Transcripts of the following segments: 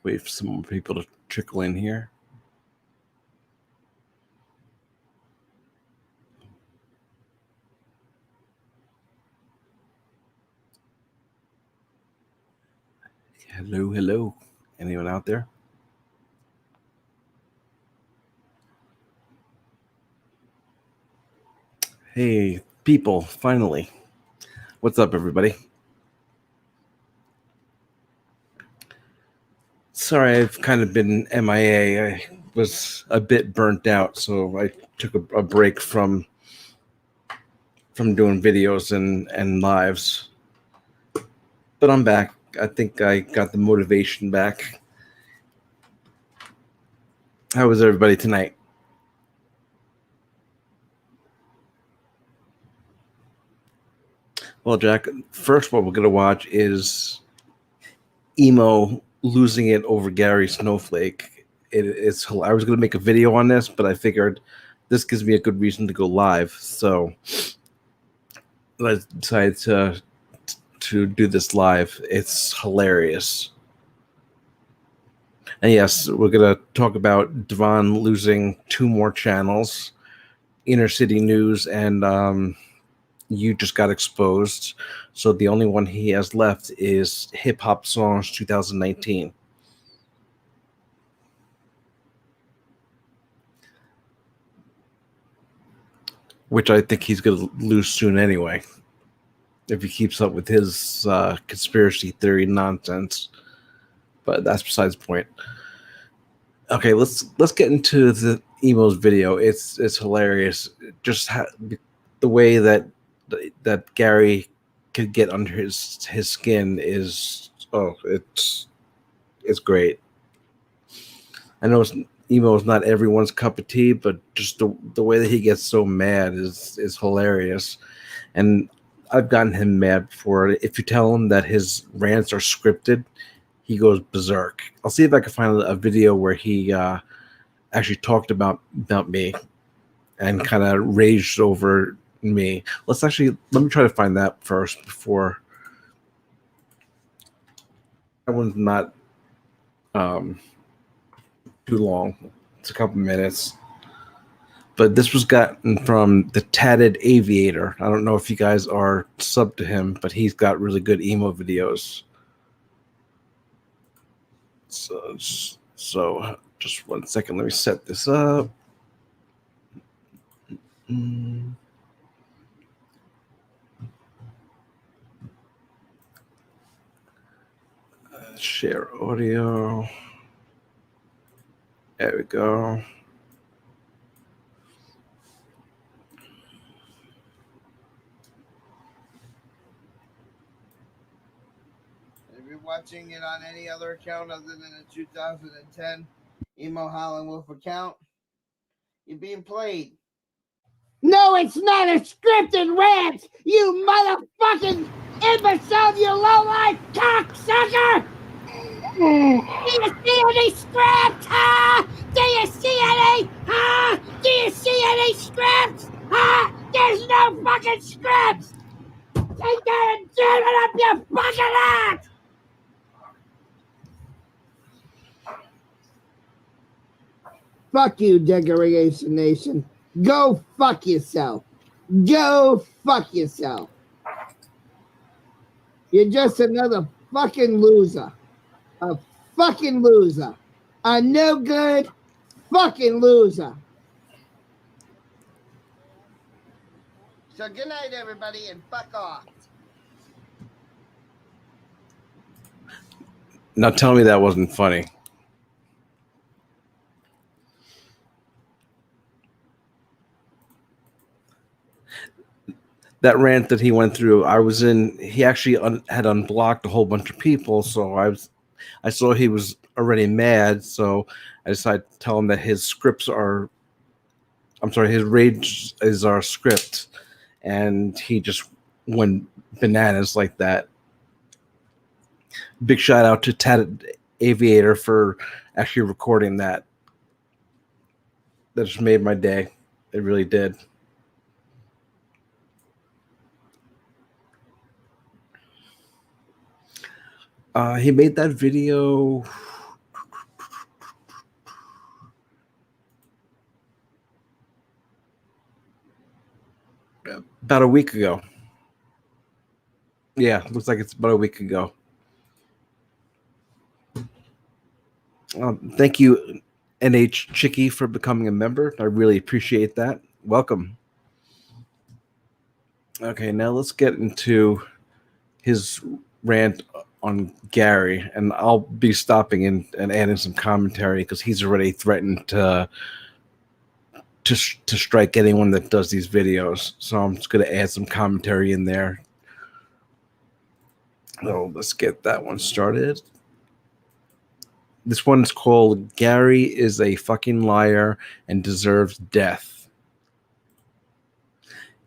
Wait for some more people to trickle in here. Hello, hello. Anyone out there? Hey, people, finally. What's up, everybody? Sorry, I've kind of been MIA. I was a bit burnt out, so I took a break from doing videos and lives. But I'm back. I think I got the motivation back. How was everybody tonight? Well, Jack, first what we're going to watch is Emo losing it over Gary Snowflake. It's I was going to make a video on this, but I figured this gives me a good reason to go live. So I decided to do this live. It's hilarious. And yes, we're going to talk about Devon losing 2 more channels, Inner City News, and You Just Got Exposed. So the only one he has left is Hip Hop Songs 2019. Which I think he's going to lose soon anyway, if he keeps up with his conspiracy theory nonsense. But that's besides the point. Okay, let's get into the Emo's video. It's hilarious. Just the way that Gary could get under his skin is it's great. I know Emo is not everyone's cup of tea, but just the way that he gets so mad is hilarious. And I've gotten him mad before. If you tell him that his rants are scripted, he goes berserk. I'll see if I can find a video where he actually talked about me and kind of raged over me. Let me try to find that first before. That one's not too long. It's a couple minutes. But this was gotten from the Tatted Aviator. I don't know if you guys are sub to him, but he's got really good emo videos. So just 1 second. Let me set this up. Share audio. There we go. If you're watching it on any other account other than the 2010 Emo Howlin' Wolf account, you're being played. No, it's not a scripted rant, you motherfucking imbecile, you low-life cocksucker! Do you see any script? Huh? Do you see any? Huh? Do you see any scripts? Huh? There's no fucking scripts! Take that and jam it up your fucking ass! Fuck you, Degradation Nation. Go fuck yourself. Go fuck yourself. You're just another fucking loser. A fucking loser. A no good fucking loser. So good night, everybody, and fuck off. Now tell me that wasn't funny. That rant that he went through, he actually had unblocked a whole bunch of people, so I saw he was already mad, so I decided to tell him that his rage is our script, and he just went bananas like that. Big shout out to Tatted Aviator for actually recording that. That just made my day. It really did. He made that video About a week ago. Yeah, looks like it's about a week ago. Thank you, NH Chicky, for becoming a member. I really appreciate that. Welcome. Okay, now let's get into his rant on Gary, and I'll be stopping and adding some commentary because he's already threatened to strike anyone that does these videos. So I'm just going to add some commentary in there. So let's get that one started. This one's called Gary is a fucking liar and deserves death.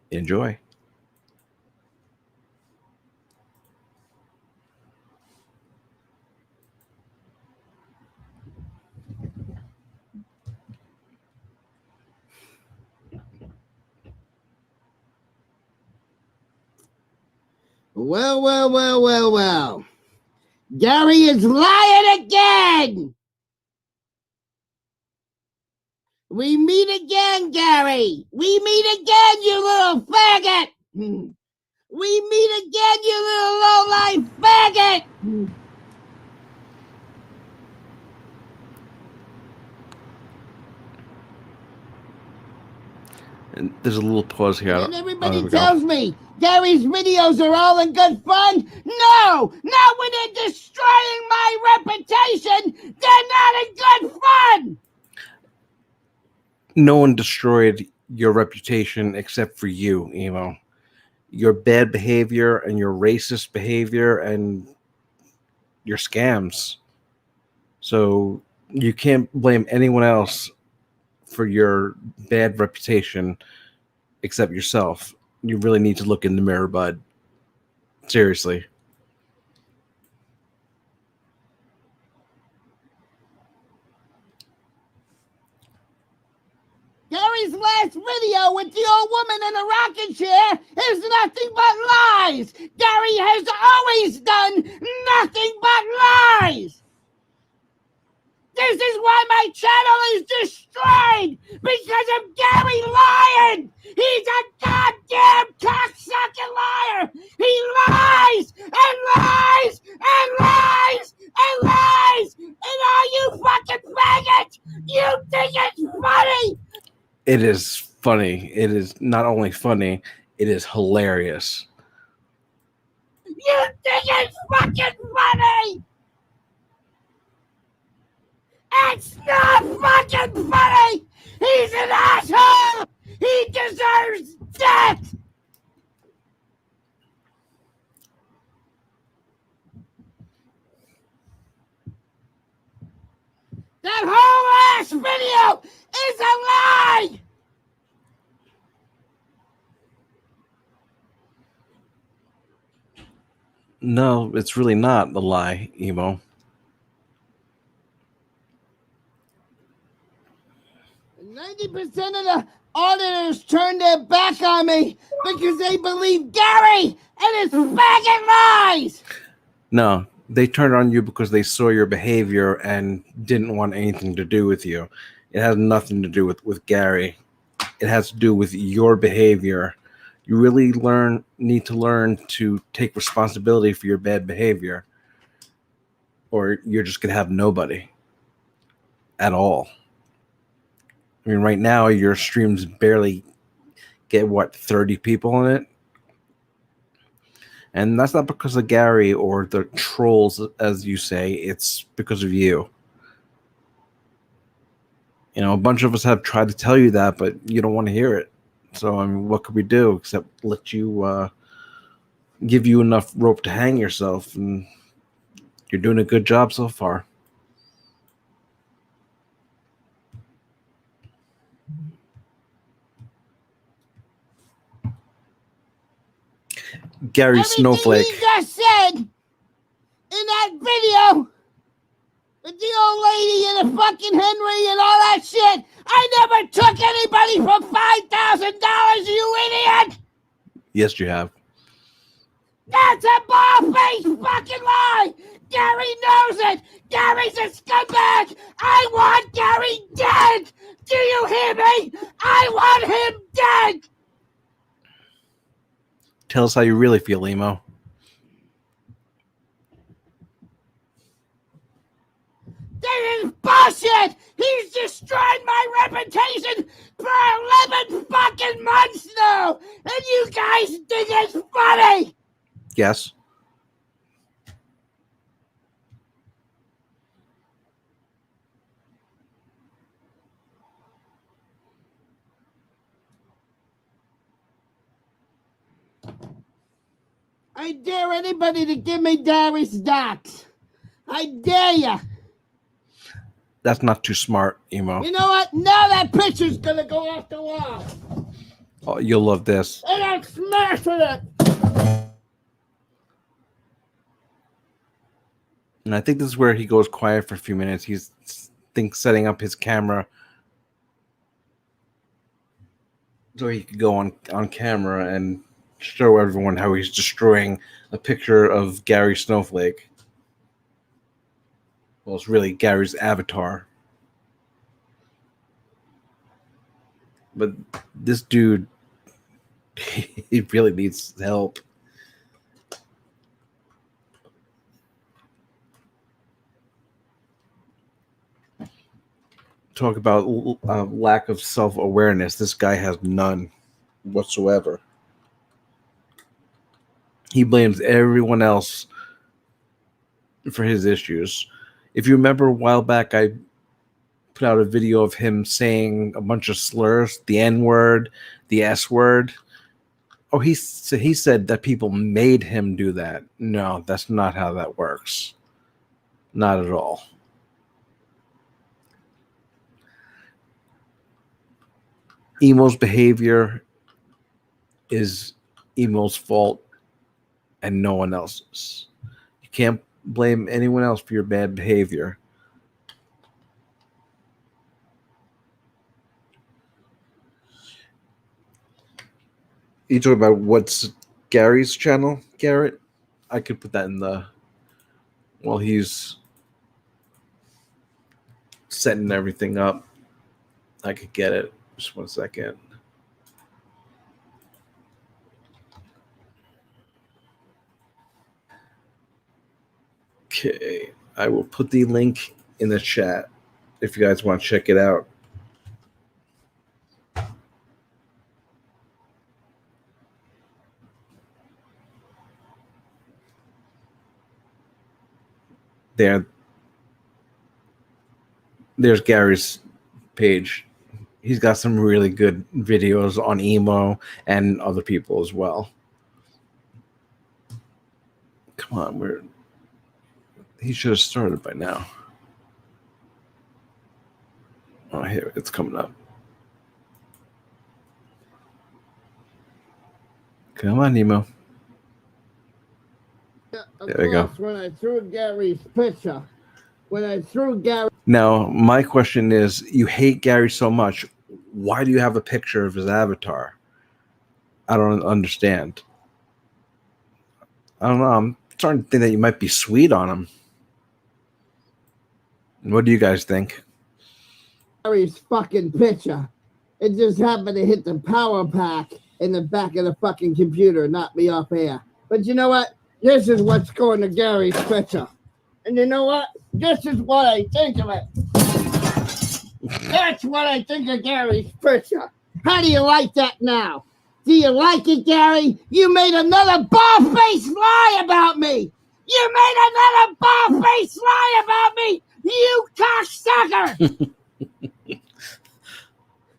Enjoy. Well. Gary is lying again. We meet again, Gary. We meet again, you little faggot. We meet again, you little low-life faggot. And there's a little pause here. And everybody tells me Gary's videos are all in good fun. No, not when they're destroying my reputation. They're not in good fun. No one destroyed your reputation except for you, Emo. Your bad behavior and your racist behavior and your scams. So you can't blame anyone else for your bad reputation except yourself. You really need to look in the mirror, bud. Seriously. Gary's last video with the old woman in a rocking chair is nothing but lies. Gary has always done nothing but lies. This is why my channel is destroyed, because of Gary lying. He's a goddamn cocksucking liar. He lies and lies and lies and lies. And all you fucking faggots, you think it's funny. It is funny. It is not only funny, it is hilarious. You think it's fucking funny? It's not fucking funny! He's an asshole! He deserves death! That whole ass video is a lie! No, it's really not a lie, Emo. 90% of the auditors turned their back on me because they believe Gary and his faggot lies! No, they turned on you because they saw your behavior and didn't want anything to do with you. It has nothing to do with Gary. It has to do with your behavior. You really need to learn to take responsibility for your bad behavior, or you're just gonna have nobody at all. I mean, right now your streams barely get 30 people in it, and that's not because of Gary or the trolls, as you say. It's because of you. You know, a bunch of us have tried to tell you that, but you don't want to hear it. So, I mean, what could we do except let you give you enough rope to hang yourself? And you're doing a good job so far. Gary Everything Snowflake. he just said in that video with the old lady and the fucking Henry and all that shit. I never took anybody for $5,000, you idiot! Yes, you have. That's a bald-faced fucking lie! Gary knows it! Gary's a scumbag! I want Gary dead! Do you hear me? I want him dead! Tell us how you really feel, Emo. This is bullshit! He's destroyed my reputation for 11 fucking months now! And you guys think it's funny! Yes. I dare anybody to give me Gary's docs. I dare ya. That's not too smart, Emo. You know what? Now that picture's gonna go off the wall. Oh, you'll love this. And I'm smashing it. And I think this is where he goes quiet for a few minutes. He's setting up his camera so he could go on camera and show everyone how he's destroying a picture of Gary Snowflake. Well, it's really Gary's avatar. But this dude, he really needs help. Talk about lack of self-awareness. This guy has none whatsoever. He blames everyone else for his issues. If you remember a while back, I put out a video of him saying a bunch of slurs, the N-word, the S-word. Oh, he said that people made him do that. No, that's not how that works. Not at all. Emo's behavior is Emo's fault and no one else's. You can't blame anyone else for your bad behavior. You talk about what's Gary's channel, Garrett? I could put that in the while he's setting everything up. I could get it. Just 1 second. Okay, I will put the link in the chat if you guys want to check it out. There's Gary's page. He's got some really good videos on Emo and other people as well. Come on, he should have started by now. Oh, here it's coming up. Come on, Emo. There we go. When I threw Gary's picture, Now, my question is, you hate Gary so much. Why do you have a picture of his avatar? I don't understand. I don't know. I'm starting to think that you might be sweet on him. What do you guys think? Gary's fucking picture. It just happened to hit the power pack in the back of the fucking computer, knock me off air. But you know what? This is what's going to Gary's picture. And you know what? This is what I think of it. That's what I think of Gary's picture. How do you like that now? Do you like it, Gary? You made another bald-faced lie about me. You made another bald-faced lie about me. You cocksucker.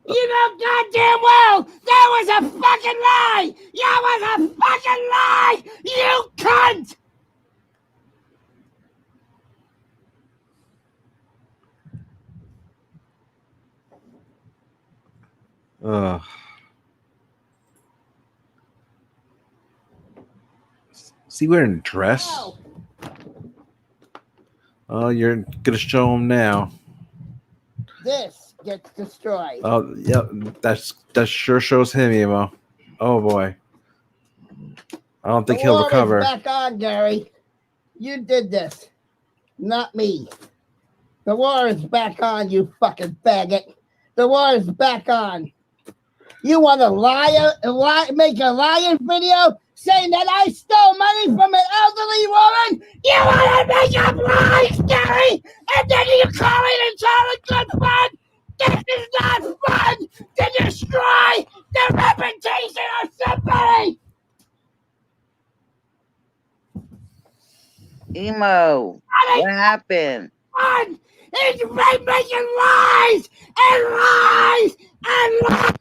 You know goddamn well that was a fucking lie. That was a fucking lie. You cunt. Is he wearing a dress? Wow. Oh, you're gonna show him now. This gets destroyed. Oh, yeah, that sure shows him, Emo. Oh boy, I don't think he'll recover. Back on, Gary. You did this, not me. The war is back on, you fucking faggot. The war is back on. You want to make a liar video? saying that I stole money from an elderly woman. You want to make up lies, Gary, and then you call it it's all a good fun. This is not fun to destroy the reputation of somebody. Emo, what happened? Fun. It's making lies and lies and lies.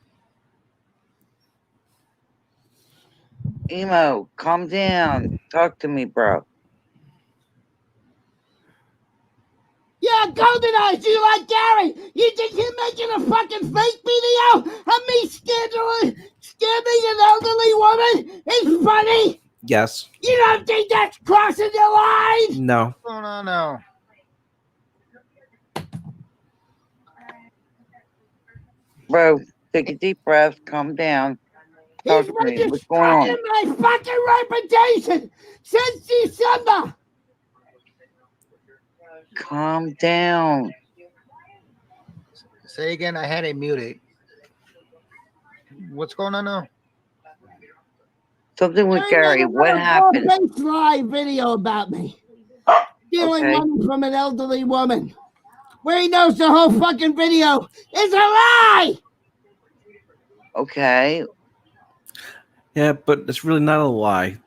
Emo, calm down. Talk to me, bro. Yeah, Golden Eyes, you like Gary? You think you're making a fucking fake video of me scamming an elderly woman? It's funny. Yes. You don't think that's crossing the line? No. No. Bro, take a deep breath. Calm down. Talk He's to me. been What's going on? destroying my fucking reputation since December. Calm down. Say again, I had it muted. What's going on now? Something with Gary. What happened? A live video about me stealing money from an elderly woman, where he knows the whole fucking video is a lie. Okay. Yeah, but it's really not a lie.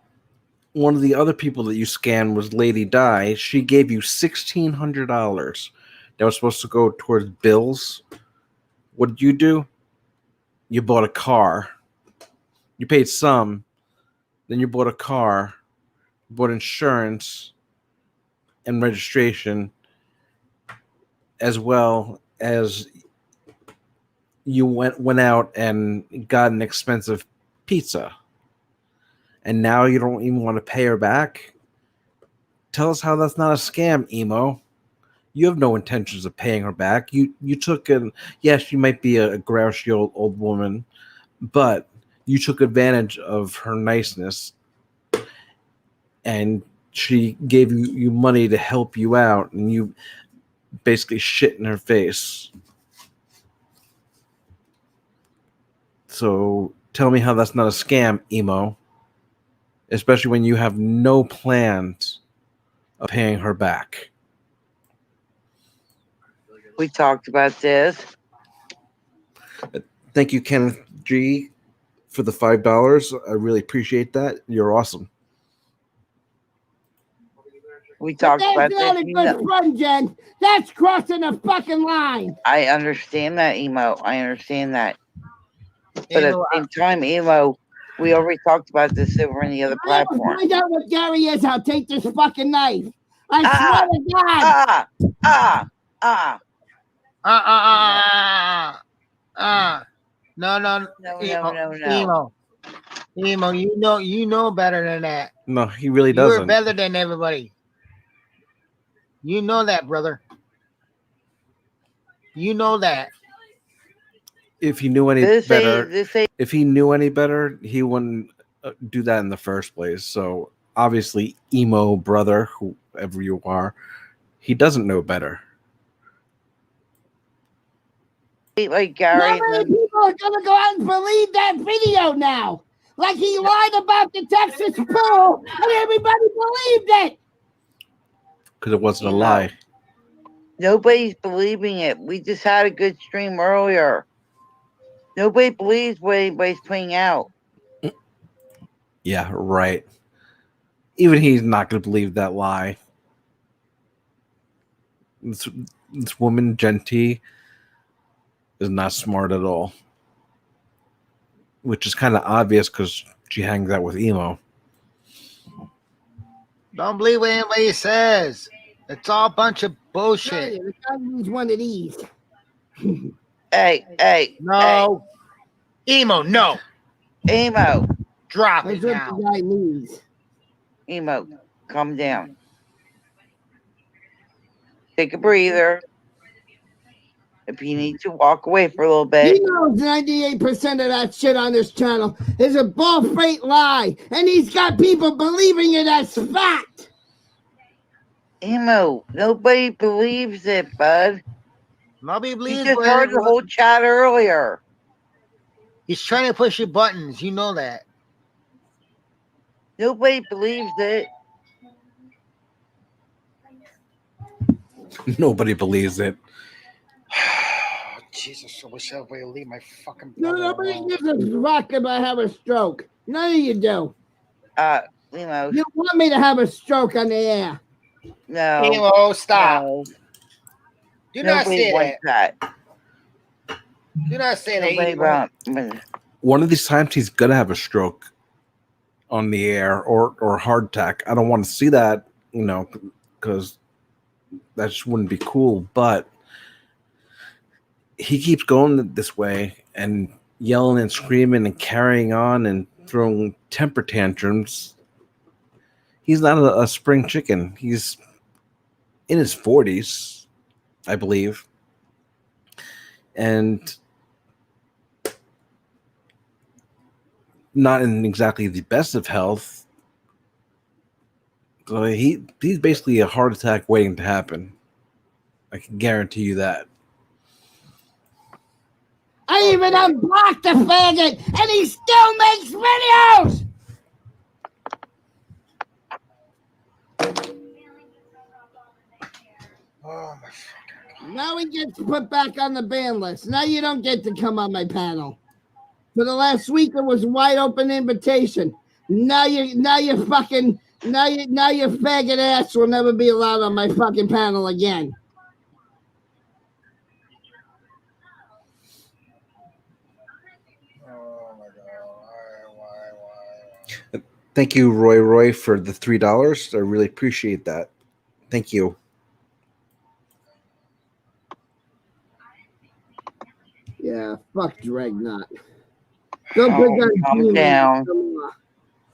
One of the other people that you scanned was Lady Di. She gave you $1,600 that was supposed to go towards bills. What did you do? You bought a car. You paid some. Then you bought a car, bought insurance and registration, as well as you went out and got an expensive pizza. And now you don't even want to pay her back? Tell us how that's not a scam, Emo. You have no intentions of paying her back. You took an... Yes, she might be a grouchy old woman, but you took advantage of her niceness, and she gave you money to help you out, and you basically shit in her face. So tell me how that's not a scam, Emo. Especially when you have no plans of paying her back. We talked about this. Thank you, Kenneth G, for the $5. I really appreciate that. You're awesome. We talked about this. That's not a good fun, Jen. That's crossing the fucking line. I understand that, Emo. I understand that. But Emo, at the same time, Emo, we already talked about this over on the other platform. Find out what Gary is. I'll take this fucking knife. I swear to God. No. No. Emo, you know better than that. No, he really doesn't. You're better than everybody. You know that, brother. You know that. If he knew any better, if he knew any better, he wouldn't do that in the first place. So obviously, Emo brother, whoever you are, he doesn't know better. Like Gary, how many people are gonna go out and believe that video now? Like he lied about the Texas pool, and everybody believed it. Because it wasn't a lie. Nobody's believing it. We just had a good stream earlier. Nobody believes what anybody's putting out. Yeah, right. Even he's not going to believe that lie. This woman, Genty, is not smart at all. Which is kind of obvious because she hangs out with Emo. Don't believe what anybody says. It's all a bunch of bullshit. The guy needs one of these. Hey. No. Hey. Emo, no. Emo. Drop That's it what now. the guy needs. Emo, calm down. Take a breather. If you need to walk away for a little bit. He knows 98% of that shit on this channel is a bull-freight lie, and he's got people believing it as fact. Emo, nobody believes it, bud. Nobody believes You just heard the whole chat earlier. He's trying to push your buttons. You know that. Nobody believes it. Nobody believes it. Jesus, I wish everybody would leave my fucking No, brother nobody alone. gives a fuck if I have a stroke. None of you do. Emo, You want me to have a stroke on the air. no, Emo, stop. no. Do not Nobody say wants that. that. Do not say that, Nobody Emo. wants. One of these times he's gonna have a stroke on the air or heart attack. I don't want to see that, because that just wouldn't be cool. But he keeps going this way and yelling and screaming and carrying on and throwing temper tantrums. He's not a spring chicken. He's in his 40s, I believe. And not in exactly the best of health. So he's basically a heart attack waiting to happen. I can guarantee you that. I even unblocked the faggot, and he still makes videos. Oh my fucking. Now he gets put back on the ban list. Now you don't get to come on my panel. For the last week, it was a wide open invitation. Now your faggot ass will never be allowed on my fucking panel again. Oh my god. Why? Thank you, Roy, for the $3. I really appreciate that. Thank you. Yeah, fuck Dreadnought. Go pick on Calm G-Man. down.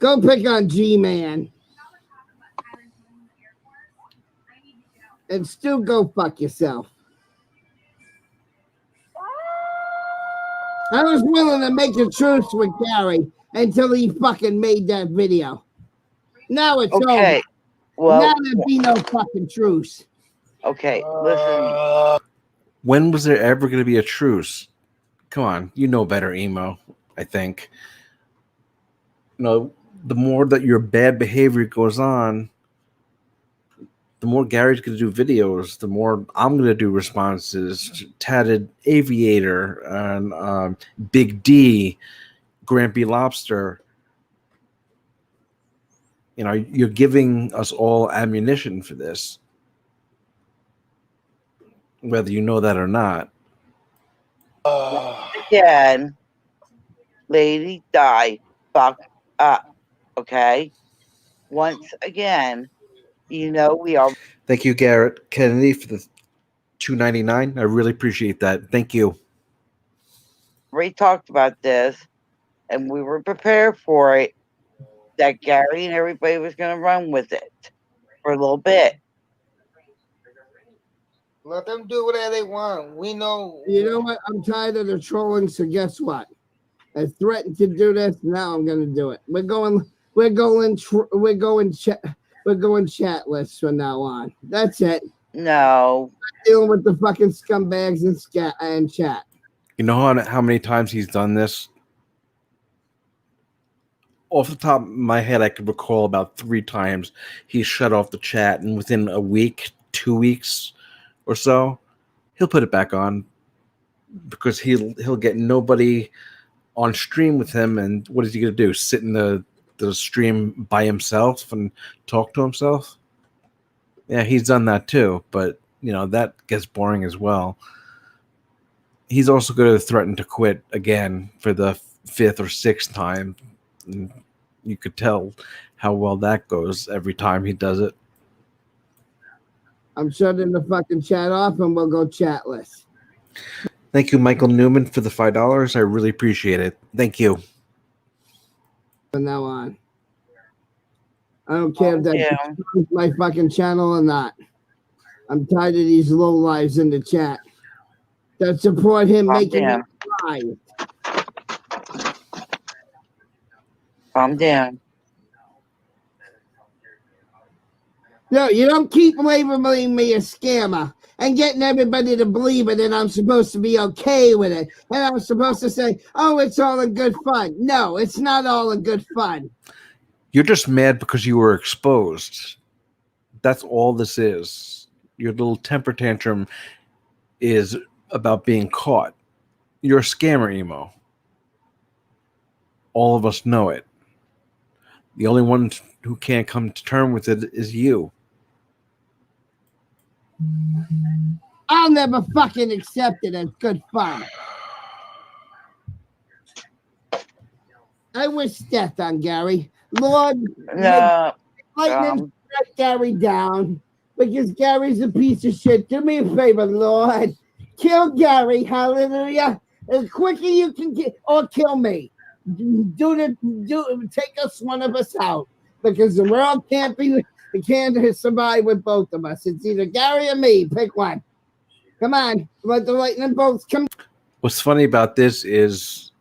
Go pick on G-Man. And still go fuck yourself. I was willing to make a truce with Gary until he fucking made that video. Now it's Okay. over. Well, Now there'd be no fucking truce. okay. Listen. When was there ever going to be a truce? Come on, you know better, Emo, I think. The more that your bad behavior goes on, the more Gary's going to do videos, the more I'm going to do responses. Tatted Aviator and Big D, Grampy Lobster. You're giving us all ammunition for this, whether you know that or not. Again, lady, die. Fuck up. Okay? Once again, we are. Thank you, Garrett Kennedy, for the $2.99. I really appreciate that. Thank you. Already talked about this, and we were prepared for it. That Gary and everybody was going to run with it for a little bit. Let them do whatever they want. We know. You know what? I'm tired of the trolling, so guess what? I threatened to do this. Now I'm going to do it. We're going chatless from now on. That's it. No. Dealing with the fucking scumbags and chat. You know how many times he's done this? Off the top of my head, I could recall about 3 times he shut off the chat, and within a week, 2 weeks or so, he'll put it back on because he'll get nobody on stream with him. And what is he gonna do? Sit in the stream by himself and talk to himself? Yeah, he's done that too, but that gets boring as well. He's also going to threaten to quit again for the 5th or 6th time. And you could tell how well that goes every time he does it. I'm shutting the fucking chat off and we'll go chatless. Thank you, Michael Newman, for the $5. I really appreciate it. Thank you. From now on. I don't care if that's my fucking channel or not. I'm tired of these low lives in the chat that support him making it live. Calm down. No, you don't keep labeling me a scammer and getting everybody to believe it, and I'm supposed to be okay with it. And I'm supposed to say, oh, it's all in good fun. No, it's not all in good fun. You're just mad because you were exposed. That's all this is. Your little temper tantrum is about being caught. You're a scammer, Emo. All of us know it. The only one who can't come to terms with it is you. I'll never fucking accept it as good fun. I wish death on Gary. Lord, No. lightning strike Gary down because Gary's a piece of shit. Do me a favor, Lord. Kill Gary, hallelujah. As quickly you can get, or kill me. Take us, one of us out, because the world can't survive with both of us. It's either Gary or me. Pick one. Come on, let the lightning bolts come. What's funny about this is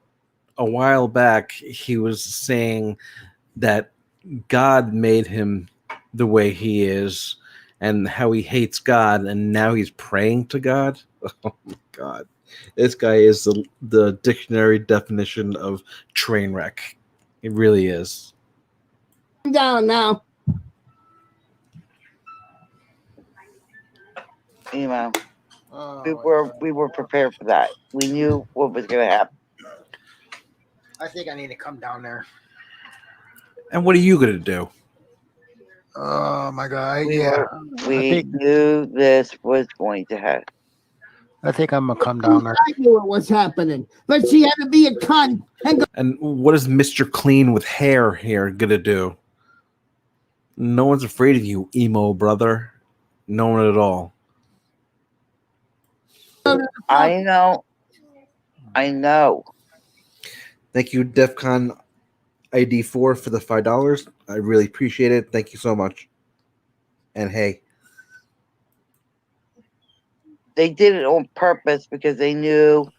a while back he was saying that God made him the way he is and how he hates God, and now he's praying to God. Oh my God. This guy is the dictionary definition of train wreck. It really is. Down now. Emo. Oh, We were prepared for that. We knew what was going to happen. I think I need to come down there. And what are you going to do? Oh my God! We knew this was going to happen. I think I'm gonna come down there. I knew it was happening, but she had to be a cunt. And what is Mr. Clean with hair here going to do? No one's afraid of you, Emo brother. No one at all. I know. Thank you, DEFCON ID 4 for the $5. I really appreciate it. Thank you so much. And hey. They did it on purpose because they knew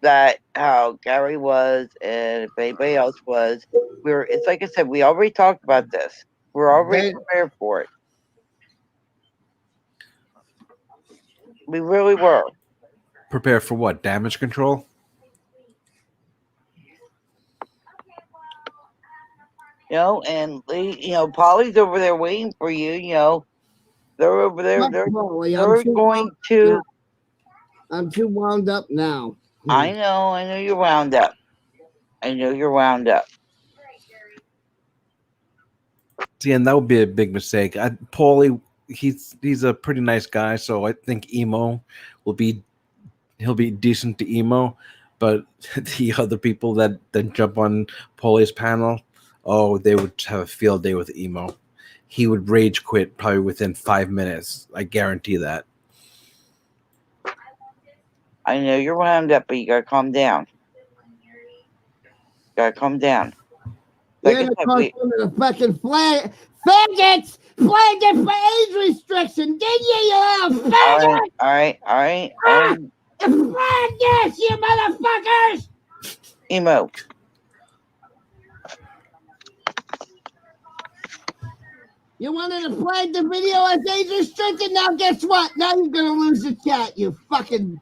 that how Gary was, and if anybody else was, it's like I said, we already talked about this. We're already prepared for it. We really were. Prepare for what? Damage control? And Polly's over there waiting for you. They're over there. They're going to. I'm too wound up now. I know you're wound up. See, and that would be a big mistake. Paulie, he's a pretty nice guy, so I think Emo he'll be decent to Emo, but the other people that jump on Paulie's panel, they would have a field day with Emo. He would rage quit probably within 5 minutes. I guarantee that. I know you're wound up, but you gotta calm down. Like You're the fucking faggots flagged it for age restriction, did you little faggot? All right. Flag this, you motherfuckers! Emo. You wanted to flag the video as age restricted? Now guess what? Now you're gonna lose the chat, you fucking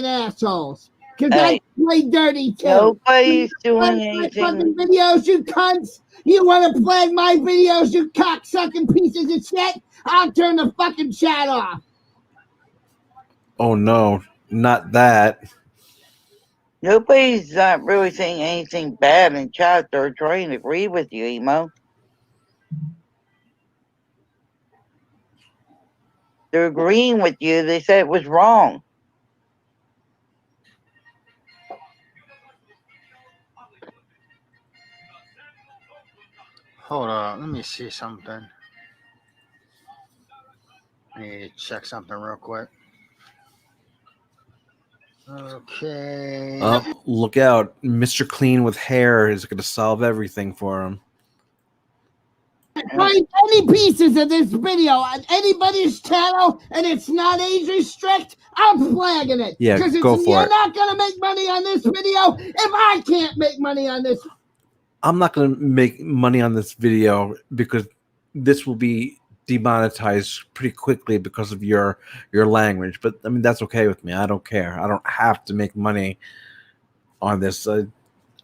assholes. Because I play dirty too. Nobody's doing anything. Fucking videos, you cunts. You want to flag my videos, you cocksucking pieces of shit? I'll turn the fucking chat off. Oh no, not that. Nobody's not really saying anything bad in chat. They're trying to agree with you, Emo. They're agreeing with you. They said it was wrong. Hold on, let me see something. I need to check something real quick. Okay. Look out. Mr. Clean with hair is going to solve everything for him. Find any pieces of this video on anybody's channel and it's not age restrict, I'm flagging it. Yeah, go for it. You're not going to make money on this video if I can't make money on this. I'm not going to make money on this video because this will be demonetized pretty quickly because of your language. But I mean, that's okay with me. I don't care. I don't have to make money on this.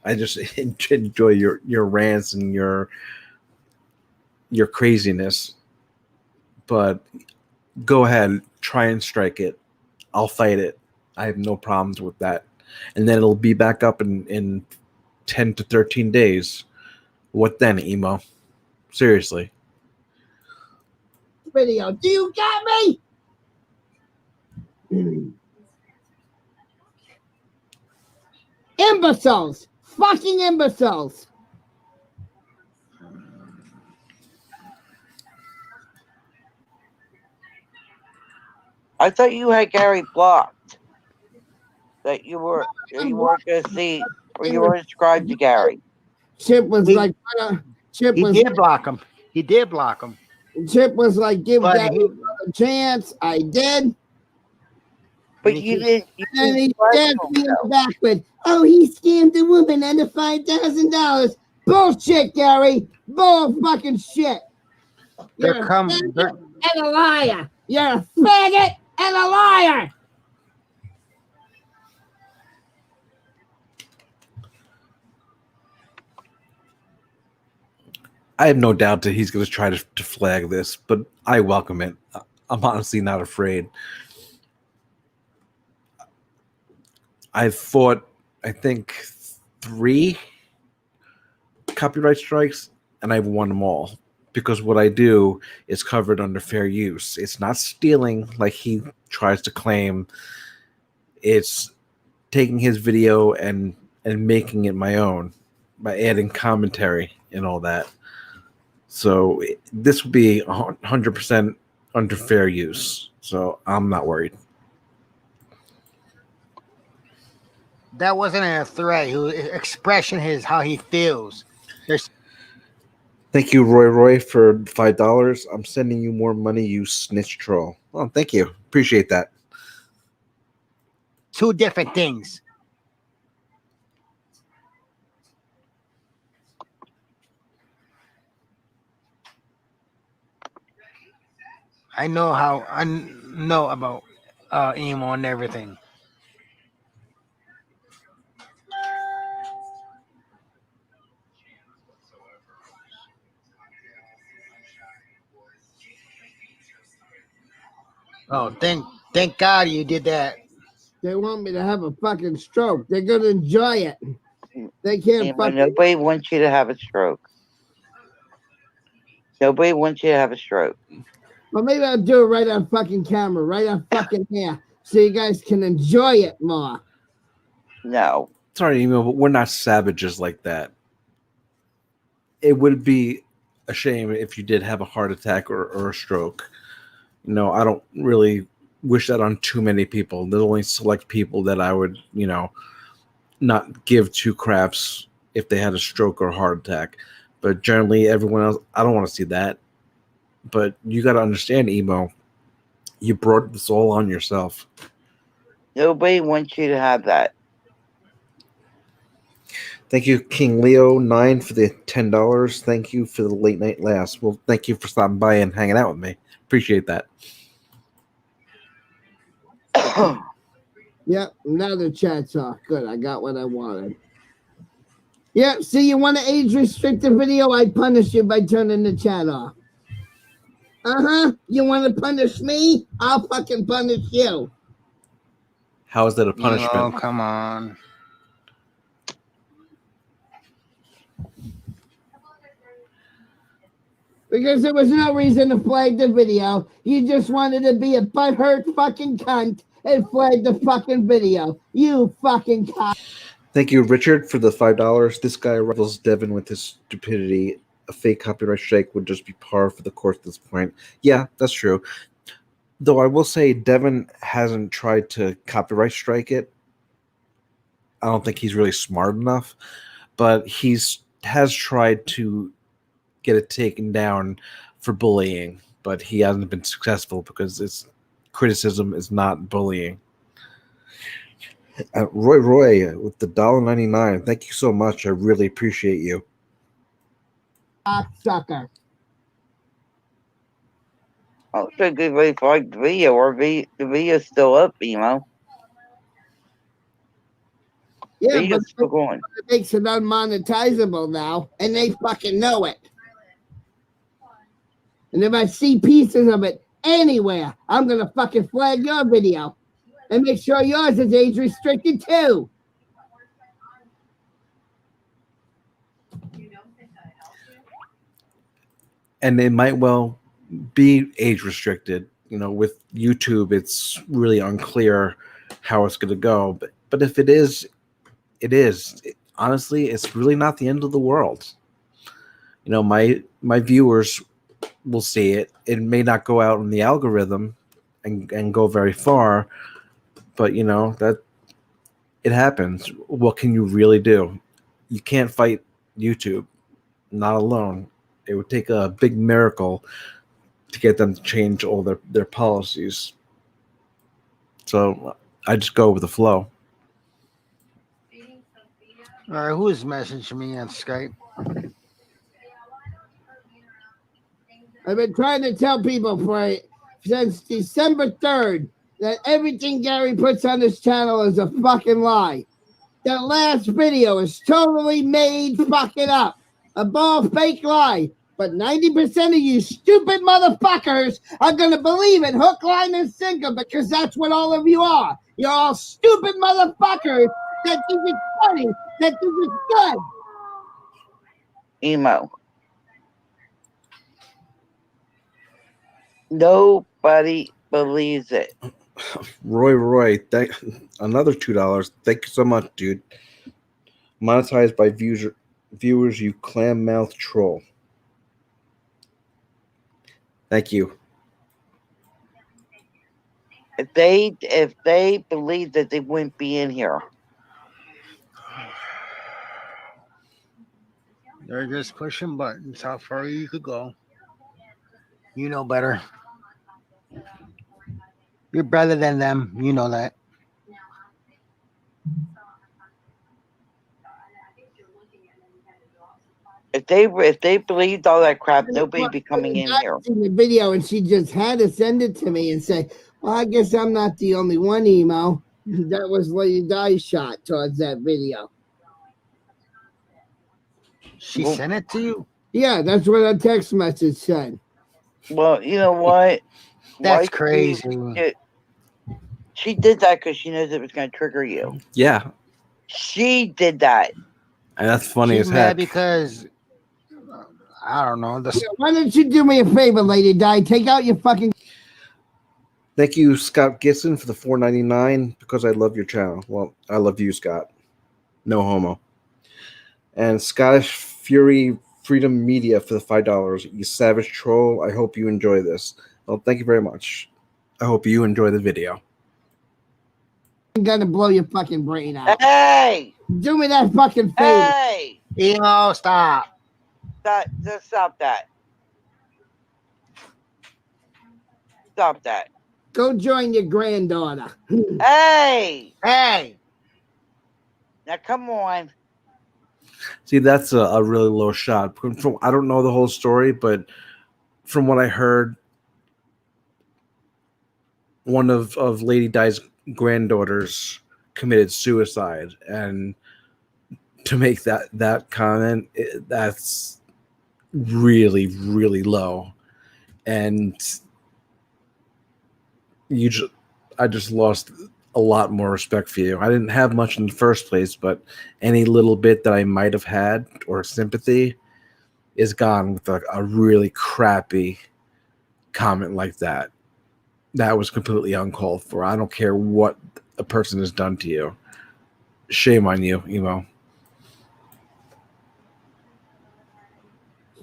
I just enjoy your rants and your craziness. But go ahead, try and strike it. I'll fight it. I have no problems with that. And then it'll be back up in 10 to 13 days. What then, Emo? Seriously. Video. Do you get me? Imbeciles. Fucking imbeciles. I thought you had Gary blocked. That you weren't going to see, or you weren't subscribed to Gary. Chip was He- like, Chip He was, did block him. He did block him. Chip was like, give But Gary a chance. I did. But you didn't. You And he didn't stabbed subscribe me to in him, the back with, oh, he scammed a woman out of $5,000. Bullshit, Gary. Bull fucking shit. You're They're a coming. faggot and a liar. You're a faggot and a liar. I have no doubt that he's going to try to flag this, but I welcome it. I'm honestly not afraid. I've fought, I think, 3 copyright strikes, and I've won them all. Because what I do is covered under fair use. It's not stealing like he tries to claim. It's taking his video and making it my own by adding commentary and all that. So this will be 100% under fair use. So I'm not worried. That wasn't a threat. He was expressing how he feels. There's Thank you, Roy, for $5. I'm sending you more money, you snitch troll. Oh, thank you. Appreciate that. 2 different things. I know about emo and everything. Oh, thank God you did that. They want me to have a fucking stroke. They're going to enjoy it. They can't Emo, fucking. nobody wants you to have a stroke. Nobody wants you to have a stroke. Well, maybe I'll do it right on fucking camera, right on fucking here, so you guys can enjoy it more. No. Sorry, Emo, but we're not savages like that. It would be a shame if you did have a heart attack or a stroke. No, I don't really wish that on too many people. There's only select people that I would, not give 2 craps if they had a stroke or a heart attack. But generally, everyone else, I don't want to see that. But you got to understand, Emo, you brought this all on yourself. Nobody wants you to have that. Thank you, King Leo 9 for the $10. Thank you for the late night last. Well, thank you for stopping by and hanging out with me. Appreciate that. Yep, now the chat's off. Good, I got what I wanted. Yep, see, you want to age restrict the video? I punish you by turning the chat off. You want to punish me? I'll fucking punish you. How is that a punishment? Oh, come on. Because there was no reason to flag the video. You just wanted to be a butthurt fucking cunt and flag the fucking video. You fucking cunt. Thank you, Richard, for the $5. This guy rivals Devin with his stupidity. A fake copyright strike would just be par for the course at this point. Yeah, that's true. Though I will say Devin hasn't tried to copyright strike it. I don't think he's really smart enough, but has tried to get it taken down for bullying, but he hasn't been successful because its criticism is not bullying. Roy with the $1.99. Thank you so much. I really appreciate you. Sucker. I don't think anybody liked the video, or the video's still up, Emo. Yeah, but Video's still going. it makes it unmonetizable now, and they fucking know it. And if I see pieces of it anywhere, I'm gonna fucking flag your video and make sure yours is age restricted too. And it might well be age restricted. With YouTube, it's really unclear how it's going to go. But if it is, it is. Honestly, it's really not the end of the world. My viewers will see it. It may not go out in the algorithm and go very far, but that it happens. What can you really do? You can't fight YouTube, not alone. It would take a big miracle to get them to change all their policies. So I just go with the flow. All right, who is messaging me on Skype? I've been trying to tell people since December 3rd that everything Gary puts on his channel is a fucking lie. That last video is totally made fucking up. A bald fake lie. But 90% of you stupid motherfuckers are going to believe it hook, line, and sinker because that's what all of you are. You're all stupid motherfuckers that think it's funny, that think it's good. Emo. Nobody believes it. Roy, another $2. Thank you so much, dude. Monetized by viewers, you clam mouth troll. Thank you. If they believed that, they wouldn't be in here. They're just pushing buttons. How far you could go. You know better. You're better than them. You know that. If they believed all that crap, nobody'd be coming in here. In the video, and she just had to send it to me and say, "Well, I guess I'm not the only one." Emo. That was Lady Di's shot towards that video. She sent it to you? Yeah, that's what a text message said. Well, you know what? That's crazy. She did that because she knows it was going to trigger you. Yeah. She did that. And that's funny She's as mad heck. because I don't know. Why don't you do me a favor, Lady Di? Take out your fucking. Thank you, Scott Gisson, for the $4.99 because I love your channel. Well, I love you, Scott. No homo. And Scottish Fury Freedom Media for the $5. You savage troll. I hope you enjoy this. Well, thank you very much. I hope you enjoy the video. I'm gonna blow your fucking brain out. Hey! Do me that fucking favor. Hey! Emo, stop. Just stop that. Stop that. Go join your granddaughter. Hey! Hey! Now come on. See, that's a really low shot. I don't know the whole story, but from what I heard, one of Lady Di's granddaughters committed suicide, and to make that comment, that's really, really low. And I just lost a lot more respect for you. I didn't have much in the first place, but any little bit that I might have had or sympathy is gone with a really crappy comment like that. That was completely uncalled for. I don't care what a person has done to you. Shame on you, Emo.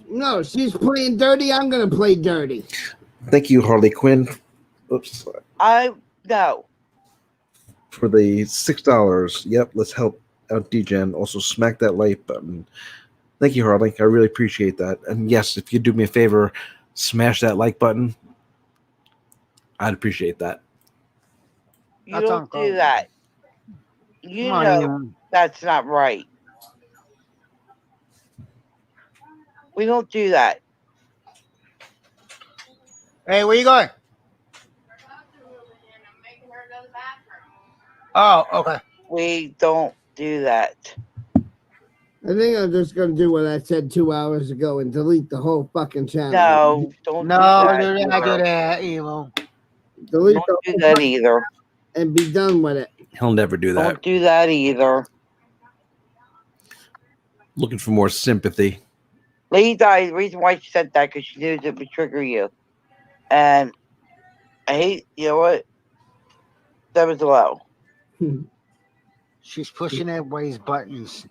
No, she's playing dirty. I'm gonna play dirty. Thank you, Harley Quinn. Oops. No. For the $6. Yep, let's help out DGen. Also, smack that like button. Thank you, Harley. I really appreciate that. And yes, if you do me a favor, smash that like button. I'd appreciate that. You don't do that. You know that's not right. We don't do that. Hey, where you going? Oh, okay. We don't do that. I think I'm just gonna do what I said 2 hours ago and delete the whole fucking channel. No, don't No, do that. do that, do either. that, Emo. Delete Don't the do whole that either. and be done with it. He'll never do that. Don't do that either. Looking for more sympathy. Lady died. The reason why she said that because she knew it would trigger you. And I hate, you know what? That was low. She's pushing everybody's buttons.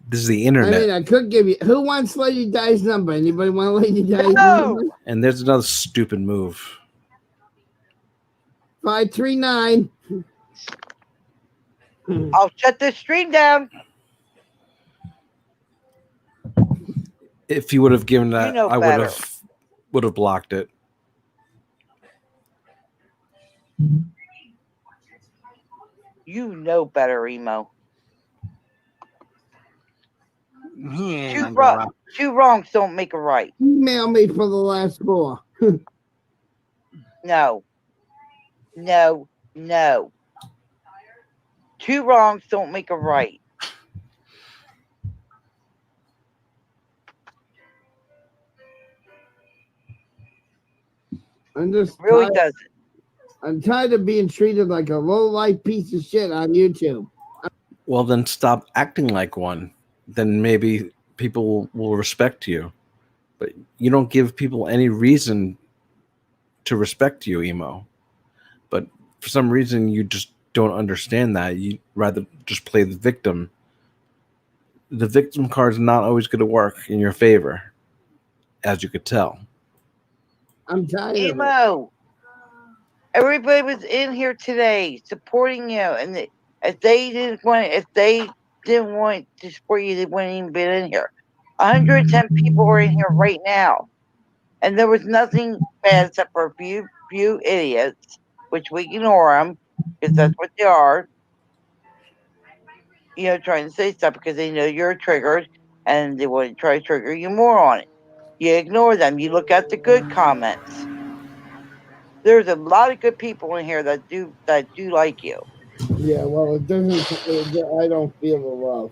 This is the I internet. mean, I could give you. Who wants Lady Di's number? Anybody want Lady Di's No! number? And there's another stupid move. 539. I'll shut this stream down. If you would have given that, know I better. would have blocked it. You know better, Emo. He ain't gonna go out. Two wrongs don't make a right. Email me for the last 4. No. No. No. Two wrongs don't make a right. I'm just It really tired. doesn't. I'm tired of being treated like a low-life piece of shit on YouTube. Well, then stop acting like one. Then maybe people will respect you. But you don't give people any reason to respect you, Emo. But for some reason, you just don't understand that. You rather just play the victim. The victim card is not always going to work in your favor, as you could tell. I'm tired of it. Emo. Everybody was in here today supporting you, and if they didn't want to support you, they wouldn't even been in here. 110 people are in here right now, and there was nothing bad except for a few idiots, which we ignore them because that's what they are. You know, trying to say stuff because they know you're triggered and they want to try to trigger you more on it. You ignore them. You look at the good comments. There's a lot of good people in here that do like you. Yeah, well, it doesn't. I don't feel the love.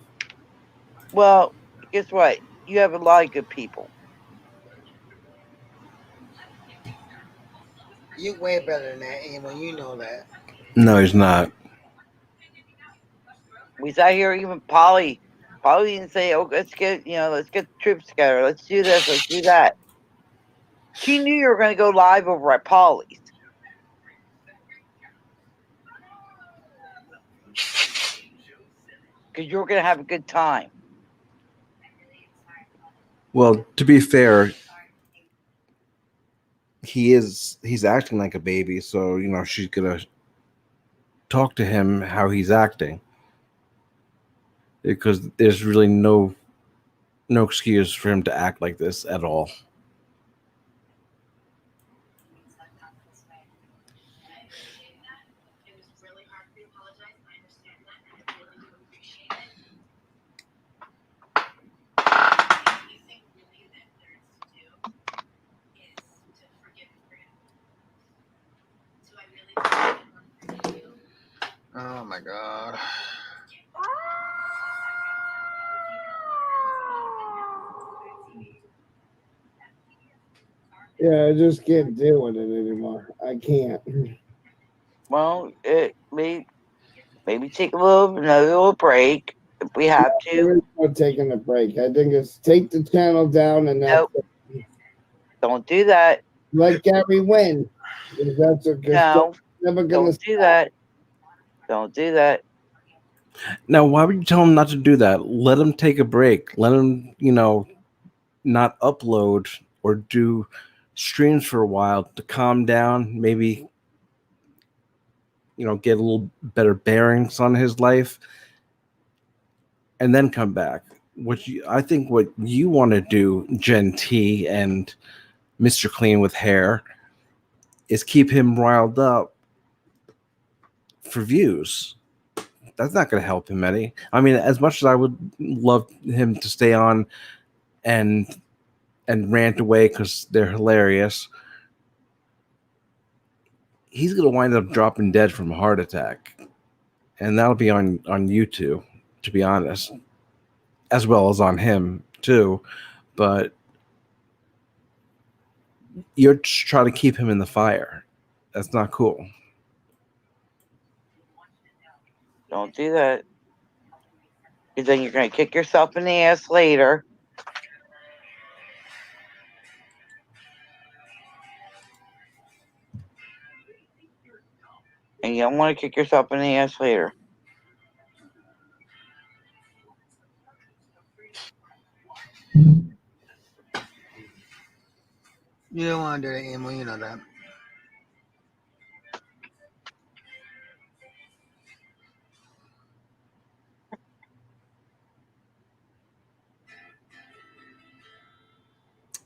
Well, guess what? You have a lot of good people. You way better than that, Emo. You know that. No, he's not. We sat here, even Polly didn't say, "Oh, let's get the troops together. Let's do this. Let's do that." She knew you were going to go live over at Polly's. Because you were going to have a good time. Well, to be fair, he's acting like a baby, so she's gonna talk to him how he's acting, because there's really no excuse for him to act like this at all. Oh my god. Yeah, I just can't deal with it anymore. I can't. Well, maybe take another little break if we have to. There is no taking a break. I think it's take the channel down and that's Nope. Don't do that. Let Gary win. That's No. never gonna Don't do that. Don't do that. Now, why would you tell him not to do that? Let him take a break. Let him, not upload or do streams for a while to calm down. Maybe, get a little better bearings on his life, and then come back. I think what you want to do, Gen T and Mr. Clean with hair, is keep him riled up for views. That's not going to help him any. I mean, as much as I would love him to stay on and rant away because they're hilarious, he's going to wind up dropping dead from a heart attack. and that'll be on YouTube, to be honest, as well as on him too. But you're just trying to keep him in the fire. That's not cool. Don't do that. Because then you're going to kick yourself in the ass later. And you don't want to kick yourself in the ass later. You don't want to do that, Emo. You know that.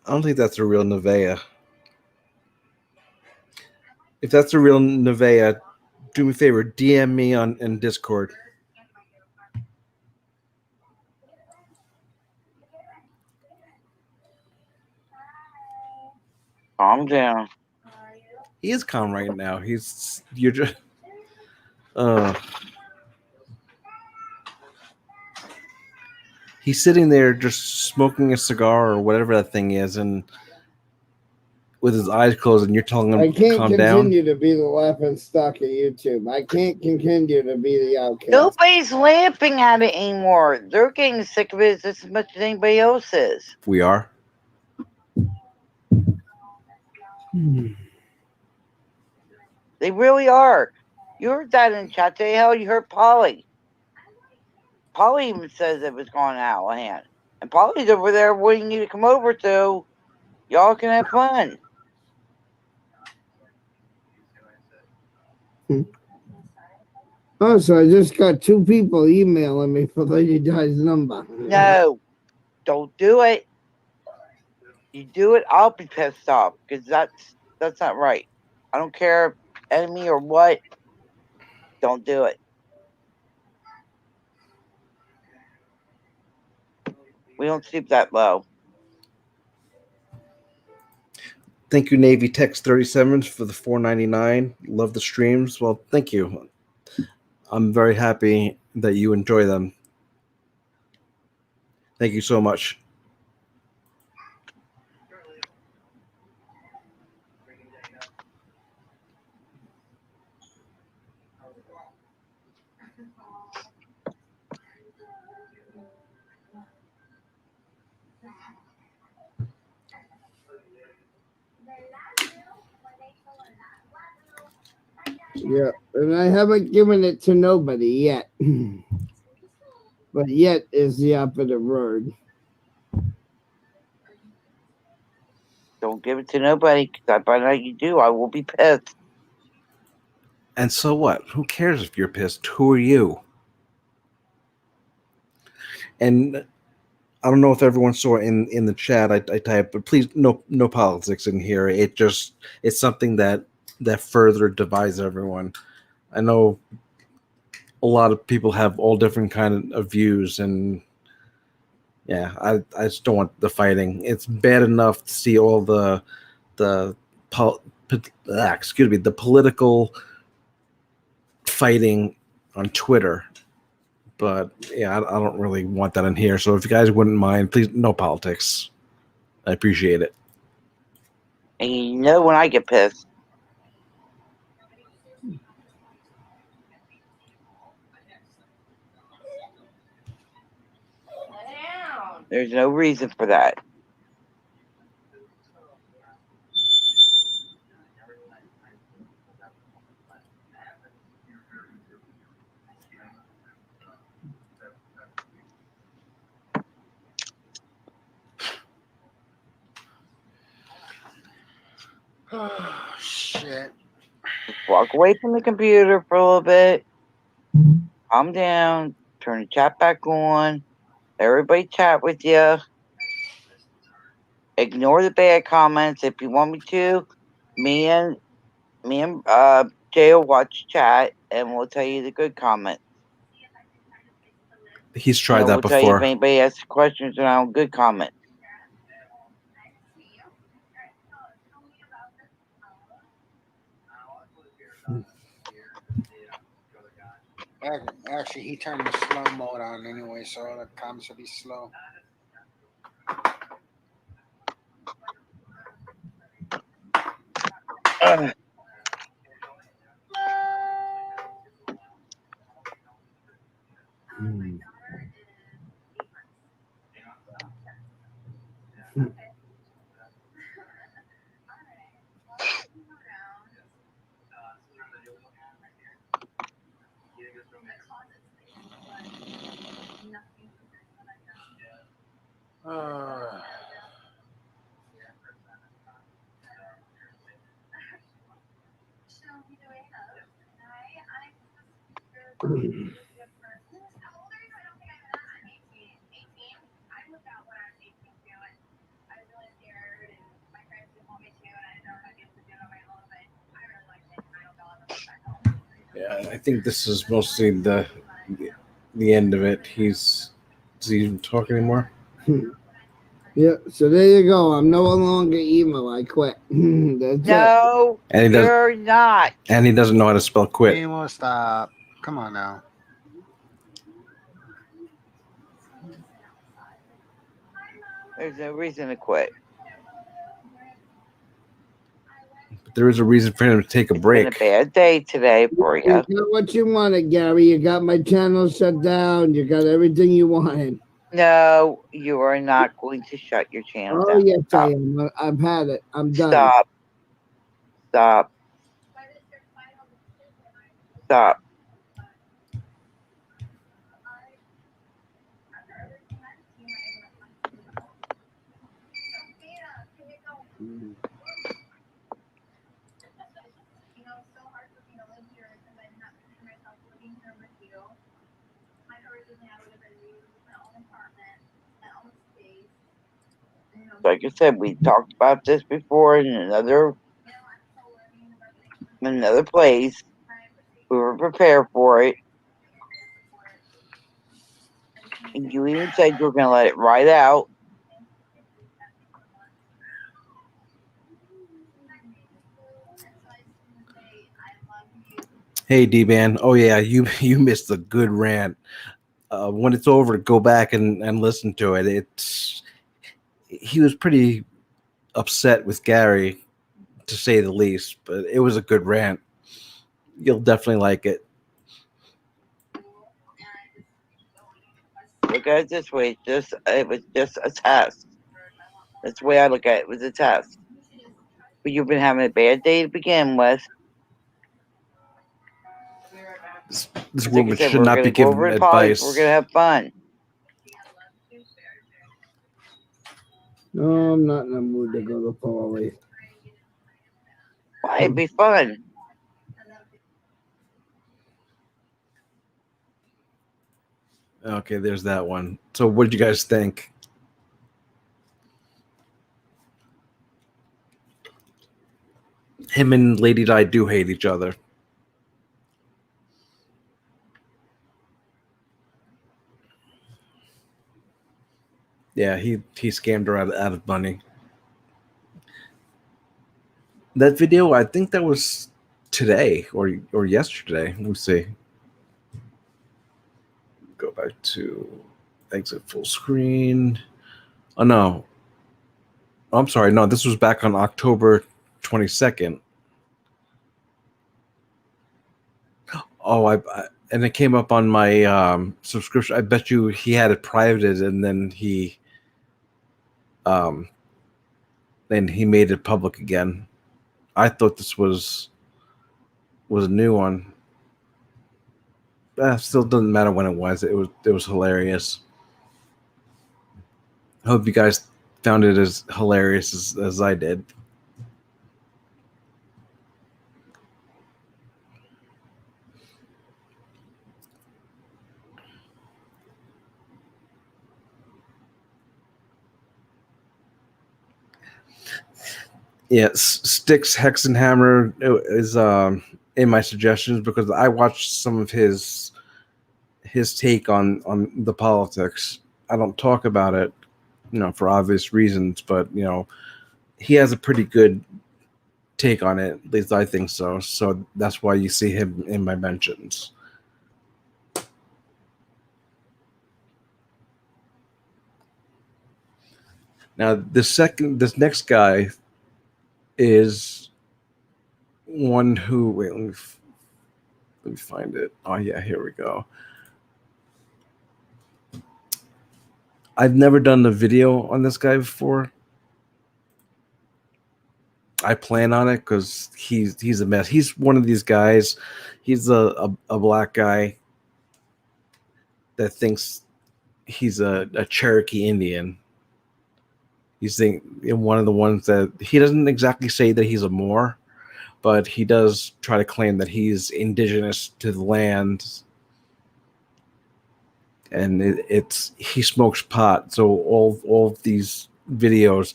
I don't think that's a real Nevaeh. If that's a real Nevaeh, do me a favor, DM me in Discord. Calm down. He is calm right now. You're just he's sitting there just smoking a cigar or whatever that thing is, and with his eyes closed, and you're telling him I can't calm down. continue to be the laughing stock of YouTube. I can't continue to be the outcast. Nobody's laughing at it anymore. They're getting sick of it just as much as anybody else is. We are. They really are. You heard that in chat. The hell, you heard Polly. Polly even says it was going out of hand. And Polly's over there waiting you to come over so y'all can have fun. Oh, so I just got 2 people emailing me for Lady Di's number. No, don't do it. You do it, I'll be pissed off because that's not right. I don't care, enemy or what. Don't do it. We don't sleep that low. Thank you, Navy Text 37 for the $4.99. Love the streams. Well, thank you. I'm very happy that you enjoy them. Thank you so much. Yeah, and I haven't given it to nobody yet. But yet is the opposite word. Don't give it to nobody because I find out you do, I will be pissed. And so what? Who cares if you're pissed? Who are you? And I don't know if everyone saw in the chat I typed, but please no politics in here. It's something that further divides everyone. I know a lot of people have all different kind of views, and yeah, I just don't want the fighting. It's bad enough to see all the political fighting on Twitter. But yeah, I don't really want that in here. So if you guys wouldn't mind, please, no politics. I appreciate it. And you know when I get pissed. There's no reason for that. Oh, shit. Just walk away from the computer for a little bit. Calm down. Turn the chat back on. Everybody chat with you. Ignore the bad comments if you want me to. Me and Jay will watch chat and we'll tell you the good comments. He's tried that we'll tell you if before. anybody has questions around good comments. Actually, he turned the slow mode on anyway, so the comments will be slow. Yeah, I think this is mostly the end of it. Does he even talk anymore? Yeah, so there you go. I'm no longer emo. I quit. That's No, And he does, you're not. and he doesn't know how to spell quit. Emo, stop. Come on now. There's no reason to quit. But there is a reason for him to take a break. It's been a bad day today for You you. got what you wanted, Gary. You got my channel shut down. You got everything you wanted. No, you are not going to shut your channel Oh, down. yes, Stop. I am. I've had it. I'm done. Stop. Stop. Stop. Like I said, we talked about this before in another place. We were prepared for it. And you even said you were going to let it ride out. Hey, D-Man. Oh, yeah, you missed a good rant. When it's over, go back and listen to it. He was pretty upset with Gary, to say the least, but it was a good rant. You'll definitely like it. Look at it this way. It was just a test. That's the way I look at it. It was a test. But you've been having a bad day to begin with. This Like I woman said, should we're not going be to go over giving to Polly's. advice. We're going to have fun. No, I'm not in the mood to go to Polly. Why? It'd be fun. Okay, there's that one. So what did you guys think? Him and Lady Di do hate each other. Yeah, he scammed her out of money. That video, I think that was today or yesterday. Let me see. Go back to exit full screen. Oh no. Oh, I'm sorry. No, this was back on October 22nd. Oh, and it came up on my subscription. I bet you he had it privated and then he made it public again. I thought this was a new one. Still doesn't matter when it was. It was hilarious. I hope you guys found it as hilarious as I did. Yeah, Sticks Hexenhammer is in my suggestions because I watched some of his take on the politics. I don't talk about it, for obvious reasons, but he has a pretty good take on it. At least I think so. So that's why you see him in my mentions. Now, this next guy is one who. Wait, let me find it. Oh yeah, here we go. I've never done a video on this guy before. I plan on it because he's a mess. He's one of these guys. He's a black guy that thinks he's a Cherokee Indian. He's one of the ones that he doesn't exactly say that he's a Moor, but he does try to claim that he's indigenous to the land. And it's he smokes pot, so all of these videos,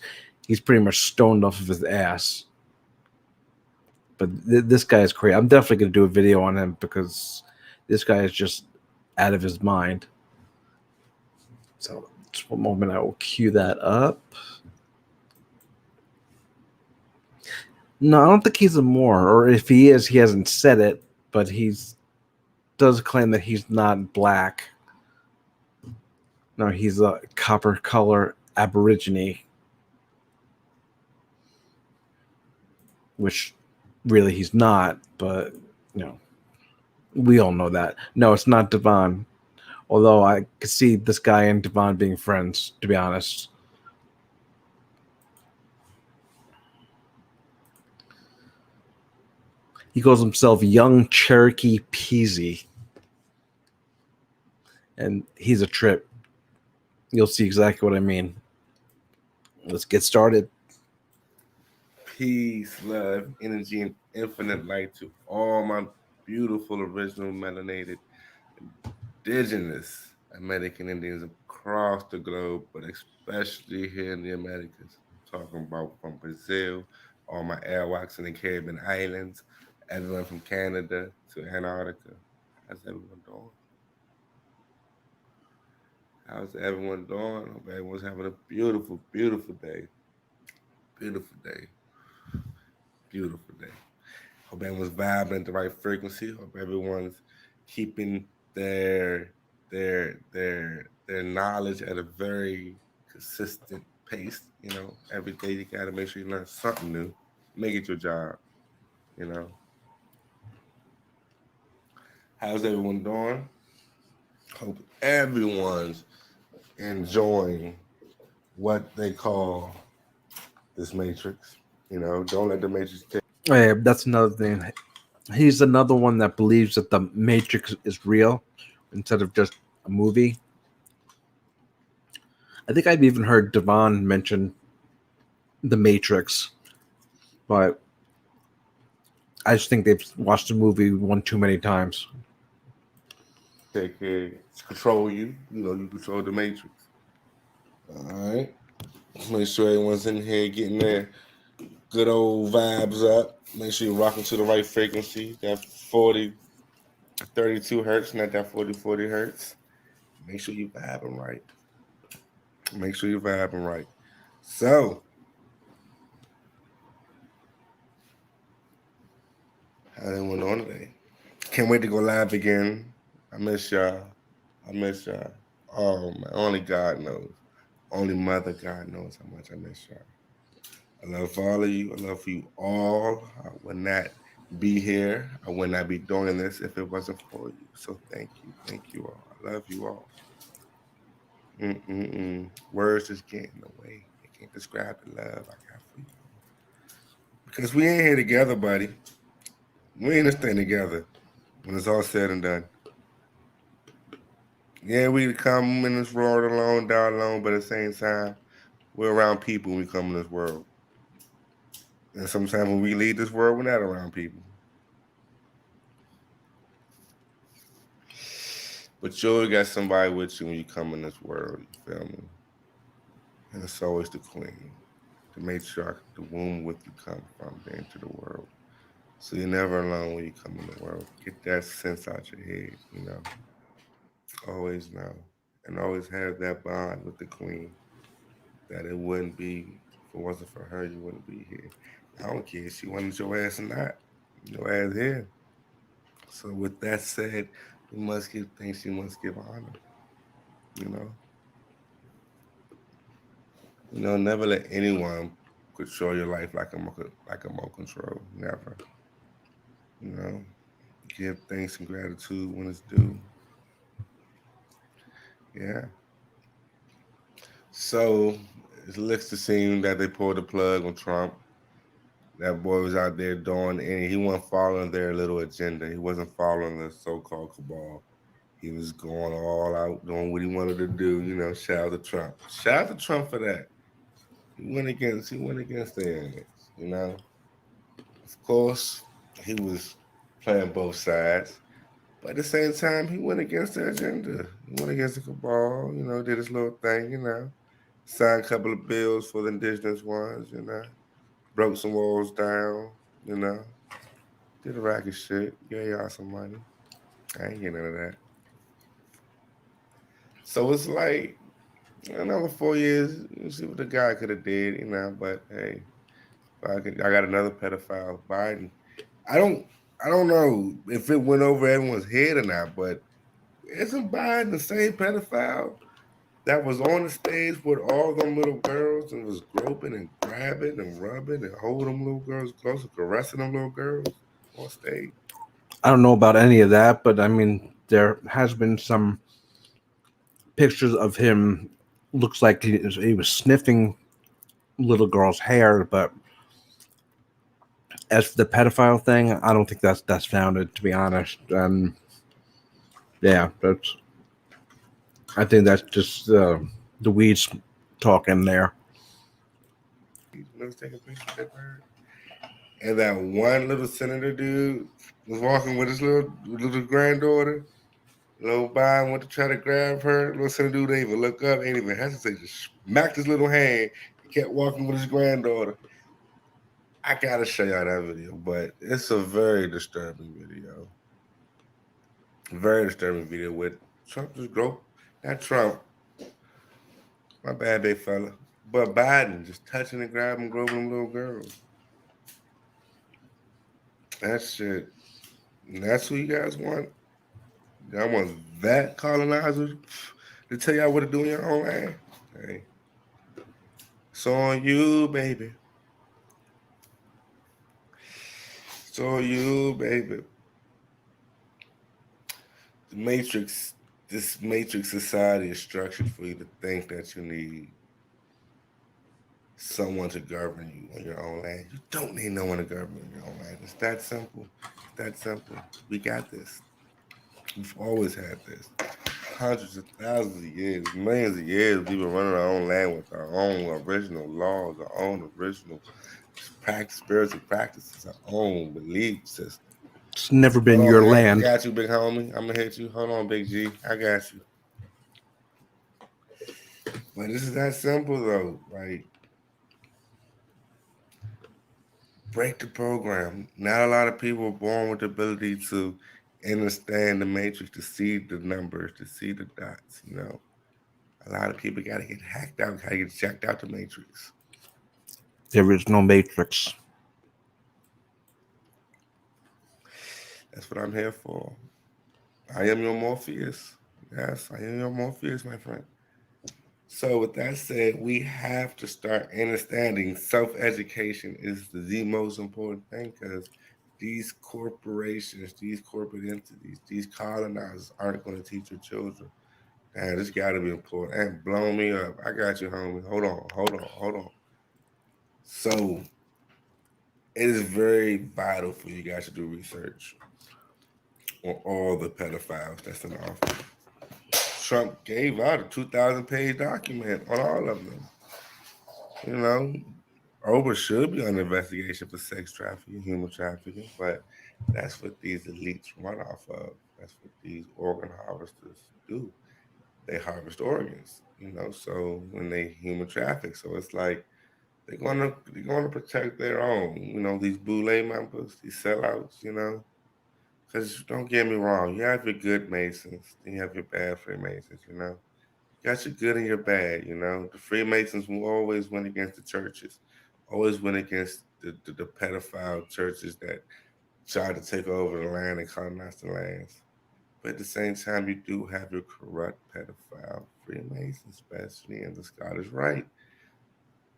he's pretty much stoned off of his ass. But this guy is crazy. I'm definitely going to do a video on him because this guy is just out of his mind. So just one moment, I will cue that up. No, I don't think he's a Moor, or if he is, he hasn't said it, but does claim that he's not black. No, he's a copper color Aborigine, which really he's not, but we all know that. No, it's not Devon. Although I could see this guy and Devon being friends, to be honest. He calls himself Young Cherokee Peasy. And he's a trip. You'll see exactly what I mean. Let's get started. Peace, love, energy, and infinite light to all my beautiful, original, melanated, indigenous American Indians across the globe, but especially here in the Americas. Talking about from Brazil, all my airwalks in the Caribbean islands, everyone from Canada to Antarctica. How's everyone doing? How's everyone doing? Hope everyone's having a beautiful, beautiful day. Beautiful day. Beautiful day. Hope everyone's vibing at the right frequency. Hope everyone's keeping their knowledge at a very consistent pace. Every day you gotta make sure you learn something new. Make it your job. How's everyone doing? Hope everyone's enjoying what they call this matrix. Don't let the matrix take. Yeah, that's another thing. He's another one that believes that the Matrix is real instead of just a movie. I think I've even heard Devon mention the Matrix, but I just think they've watched the movie one too many times. Take care, control you. You control the matrix. All right. Make sure everyone's in here getting their good old vibes up. Make sure you're rocking to the right frequency. That 32 hertz, not that 40 hertz. Make sure you're vibing right. Make sure you're vibing right. So, how everyone on today? Can't wait to go live again. I miss y'all. Oh man, only God knows. Only Mother God knows how much I miss y'all. I love for all of you. I love for you all. I would not be here. I would not be doing this if it wasn't for you. So thank you. Thank you all. I love you all. Words just get in the way. They can't describe the love I got for you. Because we ain't here together, buddy. We ain't this thing together when it's all said and done. Yeah, we come in this world alone, die alone, but at the same time, we're around people when we come in this world. And sometimes when we leave this world, we're not around people. But you always got somebody with you when you come in this world, you feel me? And it's always the queen, the matriarch, the womb with you come from into the world. So you're never alone when you come in the world. Get that sense out your head, Always know. And always have that bond with the queen. That it wouldn't be, if it wasn't for her, you wouldn't be here. I don't care if she wanted your ass or not. Your ass here. So with that said, you must give thanks, you must give honor. Never let anyone control your life like a remote control. Never. You know, give thanks and gratitude when it's due. Yeah. So it looks to seem that they pulled the plug on Trump. That boy was out there doing, and he wasn't following their little agenda. He wasn't following the so-called cabal. He was going all out doing what he wanted to do. Shout out to Trump. Shout out to Trump for that. He went against their image. Of course, he was playing both sides. But at the same time, he went against the agenda. He went against the cabal, did his little thing, signed a couple of bills for the indigenous ones, broke some walls down, you know, did a racket shit, gave y'all some money. I ain't getting none of that. So it's like another 4 years, you see what the guy could have did, but hey, I got another pedophile, Biden. I don't I don't know if it went over everyone's head or not, but isn't Biden the same pedophile that was on the stage with all them little girls and was groping and grabbing and rubbing and holding them little girls close and caressing them little girls on stage? I don't know about any of that, but I mean, there has been some pictures of him. Looks like he was sniffing little girl's hair, but as for the pedophile thing, I don't think that's founded, to be honest. And yeah, that's I think that's just the weeds talking there. These niggas taking pictures of that bird. And that one little senator dude was walking with his little granddaughter. Little Biden went to try to grab her. Little senator dude didn't even look up, ain't even hesitate, just smacked his little hand and kept walking with his granddaughter. I gotta show y'all that video, but it's a very disturbing video. Very disturbing video with Trump just groped, not Trump, my bad, big fella, but Biden just touching and grabbing, groping them little girls. That shit. And that's who you guys want. Y'all want that colonizer to tell y'all what to do in your own land? Hey, it's on you, baby. It's on you, baby. The Matrix, this Matrix society is structured for you to think that you need someone to govern you on your own land. You don't need no one to govern you on your own land. It's that simple. It's that simple. We got this. We've always had this. Hundreds of thousands of years, millions of years, we've been running our own land with our own original laws, our own original spiritual practices, our own belief system. It's never Hold been on, your man. I land. got you, big homie. I'm gonna hit you. Hold on, big G. I got you. But this is that simple though. Like, break the program. Not a lot of people are born with the ability to understand the matrix, to see the numbers, to see the dots. A lot of people got to get hacked out, got to get checked out the matrix. There is no matrix. That's what I'm here for. I am your Morpheus. Yes, I am your Morpheus, my friend. So with that said, we have to start understanding self-education is the most important thing, because these corporations, these corporate entities, these colonizers aren't going to teach your children. Man, this got to be important. And blow me up. I got you, homie. Hold on. So it is very vital for you guys to do research on all the pedophiles that's in office. Trump gave out a 2,000-page document on all of them. Oprah should be under investigation for sex trafficking, human trafficking, but that's what these elites run off of. That's what these organ harvesters do. They harvest organs, so when they human traffic. So it's like they're gonna protect their own, these boule members, these sellouts, Because don't get me wrong, you have your good Masons, then you have your bad Freemasons, You got your good and your bad, The Freemasons will always win against the churches, always win against the pedophile churches that try to take over the land and colonize the lands. But at the same time, you do have your corrupt pedophile Freemasons, especially in the Scottish Rite.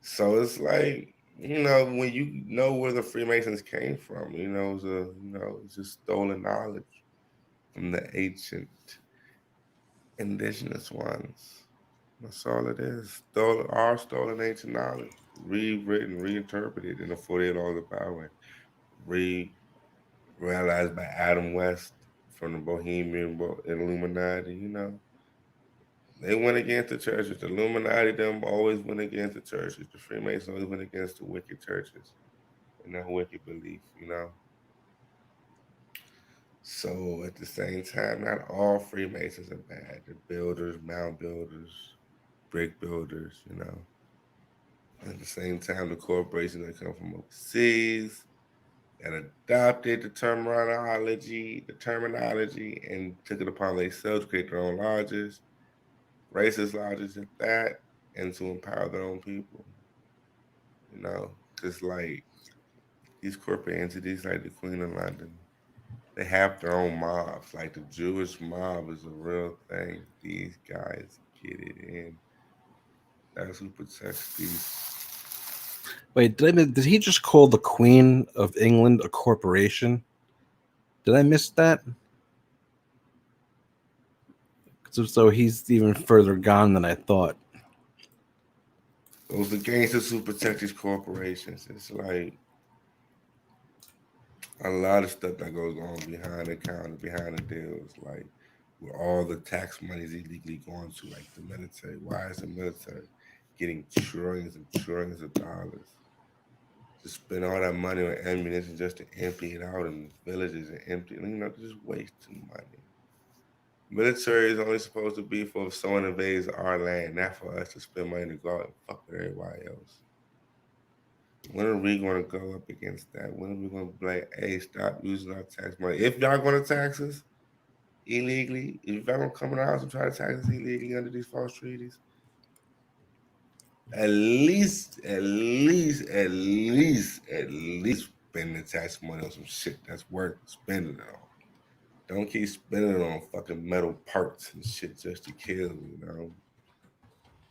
So it's like, when you know where the Freemasons came from, it's just stolen knowledge from the ancient indigenous ones. That's all it is. Stolen ancient knowledge, rewritten, reinterpreted in the 48 Laws of Power, realized by Adam West from the Bohemian Illuminati. They went against the churches. The Illuminati them always went against the churches. The Freemasons always went against the wicked churches and their wicked belief. So at the same time, not all Freemasons are bad. The builders, mound builders, brick builders. At the same time, the corporations that come from overseas that adopted the terminology, and took it upon themselves to create their own lodges, racist lodges at that, and to empower their own people. Just like these corporate entities, like the Queen of London, they have their own mobs. Like the Jewish mob is a real thing. These guys get it in. That's who protects these. Wait, did he just call the Queen of England a corporation? Did I miss that? So he's even further gone than I thought. Those the gangsters who protect these corporations. It's like a lot of stuff that goes on behind the counter, behind the deals, like where all the tax money is illegally going to, like the military. Why is the military getting trillions and trillions of dollars to spend all that money on ammunition just to empty it out in villages and empty, just wasting money. Military is only supposed to be for if someone invades our land, not for us to spend money to go out and fuck with everybody else. When are we going to go up against that? When are we going to be like, hey, stop using our tax money? If y'all going to tax us illegally, if y'all going to come in our house and try to tax us illegally under these false treaties, at least spend the tax money on some shit that's worth spending it on. Don't keep spending it on fucking metal parts and shit just to kill.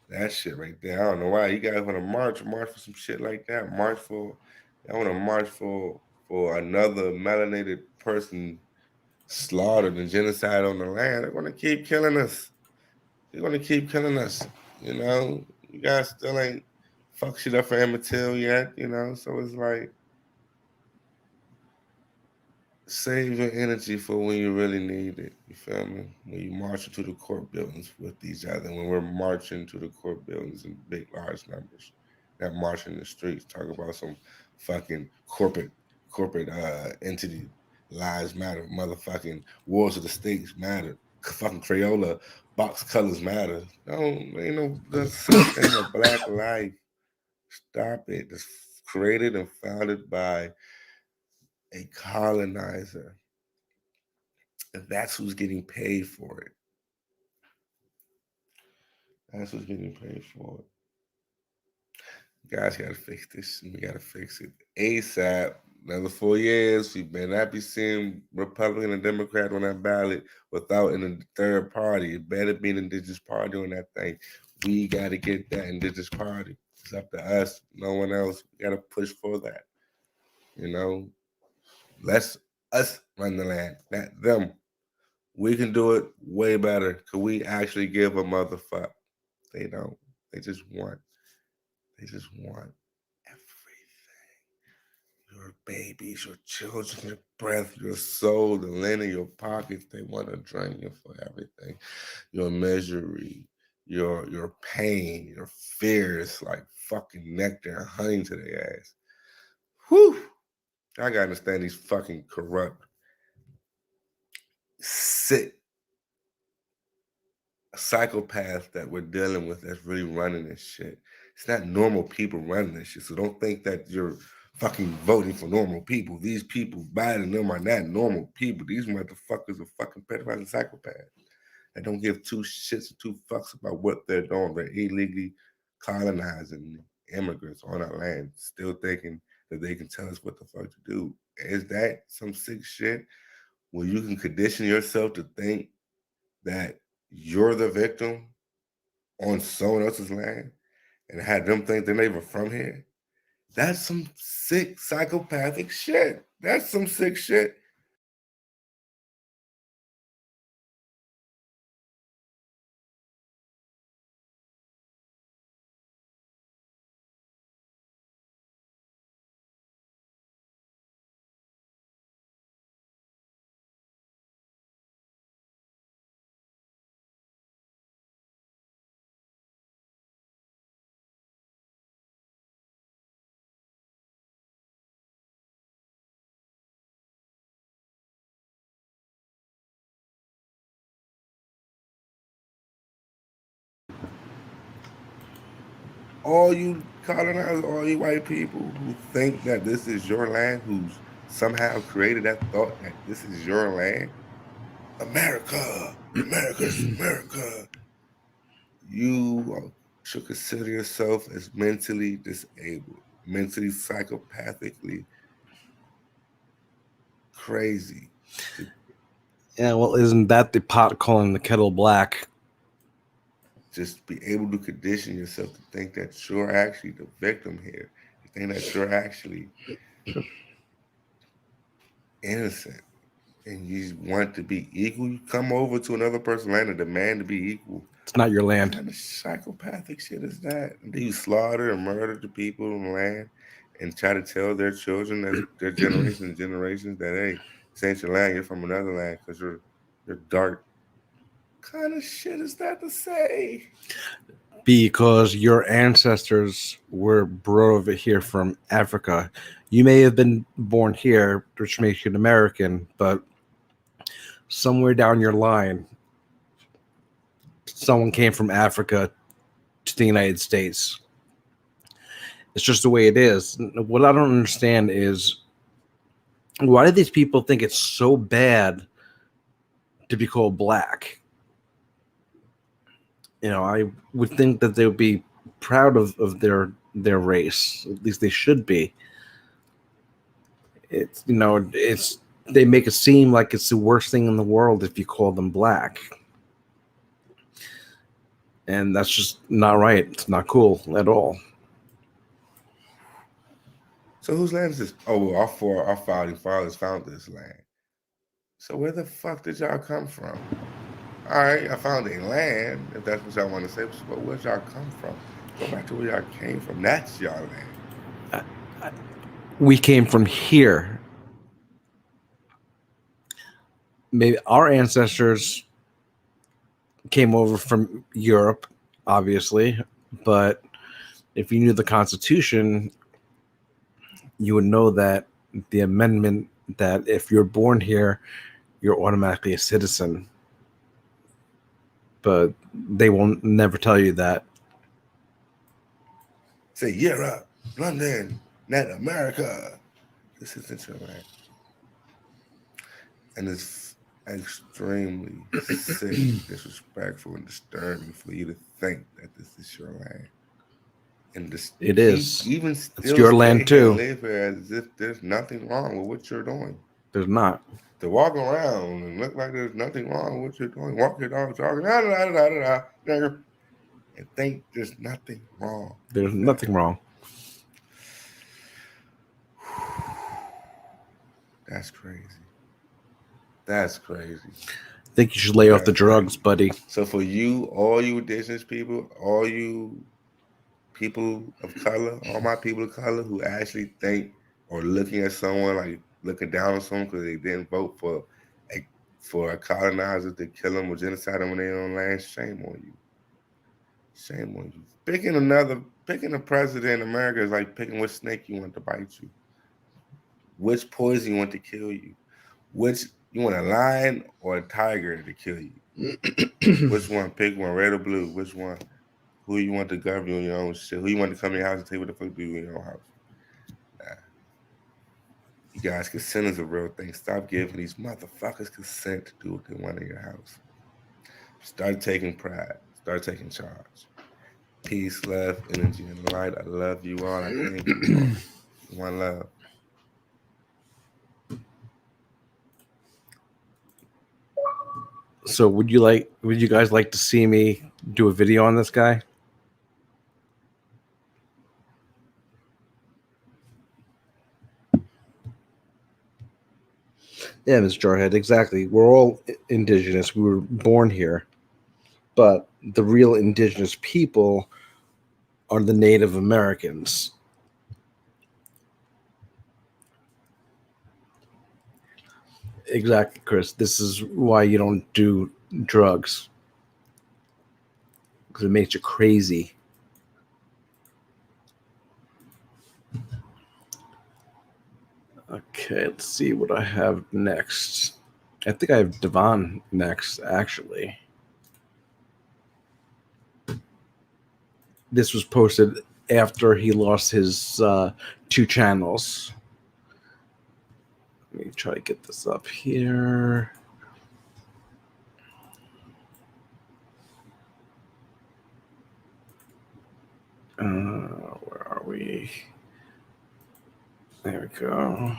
That shit right there. I don't know why you guys want to march for some shit like that. I want to march for another melanated person slaughtered and genocide on the land. They're going to keep killing us. They're going to keep killing us. You guys still ain't fuck shit up for Emmett Till yet. So it's like, save your energy for when you really need it. You feel me? When you march into the court buildings with each other, when we're marching to the court buildings in big, large numbers, not marching the streets, talking about some fucking corporate entity. Lives matter, motherfucking wars of the states matter, fucking Crayola box colors matter. No, ain't no such thing as black life. Stop it. It's created and founded by a colonizer. And that's who's getting paid for it. That's who's getting paid for it. Guys gotta fix this. We gotta fix it ASAP. Another 4 years. We better not be seeing Republican and Democrat on that ballot without a third party. It better be an indigenous party on that thing. We gotta get that indigenous party. It's up to us. No one else. We gotta push for that. Let's us run the land, not them. We can do it way better. Could we actually give a motherfucker? They don't. They just want. They just want everything. Your babies, your children, your breath, your soul, the lint in your pockets. They want to drain you for everything. Your misery, your pain, your fears, like fucking nectar and honey to their ass. Whew. I gotta understand these fucking corrupt, sick psychopath that we're dealing with that's really running this shit. It's not normal people running this shit. So don't think that you're fucking voting for normal people. These people, Biden them, are not normal people. These motherfuckers are fucking pedophiles and psychopaths. They don't give two shits or two fucks about what they're doing. They're illegally colonizing immigrants on our land, still thinking that they can tell us what the fuck to do. Is that some sick shit where you can condition yourself to think that you're the victim on someone else's land? and had them think that they were from here. That's some sick psychopathic shit. That's some sick shit. All you colonizers, all you white people who think that this is your land, who's somehow created that thought that this is your land, America, America's America. You should consider yourself as mentally disabled, mentally psychopathically crazy. Yeah, well, isn't that the pot calling the kettle black? Just be able to condition yourself to think that you're actually the victim here, to think that you're actually innocent, and you want to be equal. You come over to another person's land and demand to be equal. It's not your What land. kind of psychopathic shit is that? And you slaughter and murder the people on the land and try to tell their children, as their generations and generations, that hey, this ain't your land, you're from another land because you're dark. What kind of shit is that to say? Because your ancestors were brought over here from Africa. You may have been born here, which makes you an American, but somewhere down your line, someone came from Africa to the United States. It's just the way it is. What I don't understand is, why do these people think it's so bad to be called black? You know, I would think that they would be proud of their race. At least they should be. It's, you know, it's, they make it seem like it's the worst thing in the world if you call them black. And that's just not right. It's not cool at all. So whose land is this? Oh, well, our founding fathers found this land. So where the fuck did y'all come from? All right, I found a land, if that's what y'all want to say, but where'd y'all come from? Go back to where y'all came from. That's y'all land. We came from here. Maybe our ancestors came over from Europe, obviously, but if you knew the Constitution, you would know that the amendment that if you're born here, you're automatically a citizen. But they won't never tell you that. Say Europe, London, not America. This isn't your land. And it's extremely sick, disrespectful, and disturbing for you to think that this is your land. And this, It is. Even It's still your land too. Live here as if there's nothing wrong with what you're doing. There's not. To walk around and look like there's nothing wrong with what you're doing. Walk your dog, talking, and think there's nothing wrong. There's nothing wrong. That's crazy. That's crazy. I think you should lay off the drugs, buddy. So for you, all you indigenous people, all you people of color, all my people of color who actually think or looking at someone like looking down on someone because they didn't vote for a colonizer to kill them or genocide them on their own land, shame on you. Shame on you. Picking a president in America is like picking which snake you want to bite you, which poison you want to kill you, which you want a lion or a tiger to kill you. Which one? Pick one, red or blue. Which one? Who you want to govern you in your own shit? Who you want to come to your house and tell you what the fuck to do in your own house? Nah. You guys, consent is a real thing. Stop giving these motherfuckers consent to do what they want in your house. Start taking pride. Start taking charge. Peace, love, energy, and light. I love you all. I thank you all. One love. So would you guys like to see me do a video on this guy? Yeah, Ms. Jarhead, exactly. We're all indigenous. We were born here. But the real indigenous people are the Native Americans. Exactly, Chris. This is why you don't do drugs. Because it makes you crazy. Okay, let's see what I have next. I think I have Devon next, actually. This was posted after he lost his 2 channels. Let me try to get this up here. Where are we? There we go.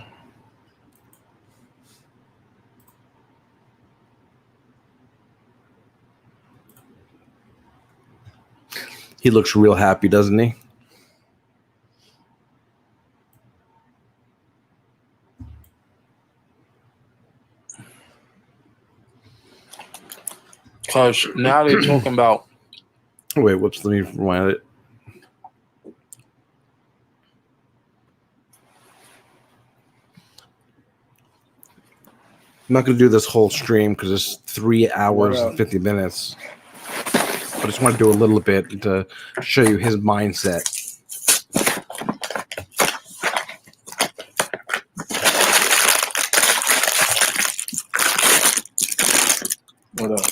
He looks real happy, doesn't he? Because now they're talking about. Wait, whoops, let me rewind it. I'm not going to do this whole stream because it's 3 hours and 50 minutes. I just want to do a little bit to show you his mindset. What up?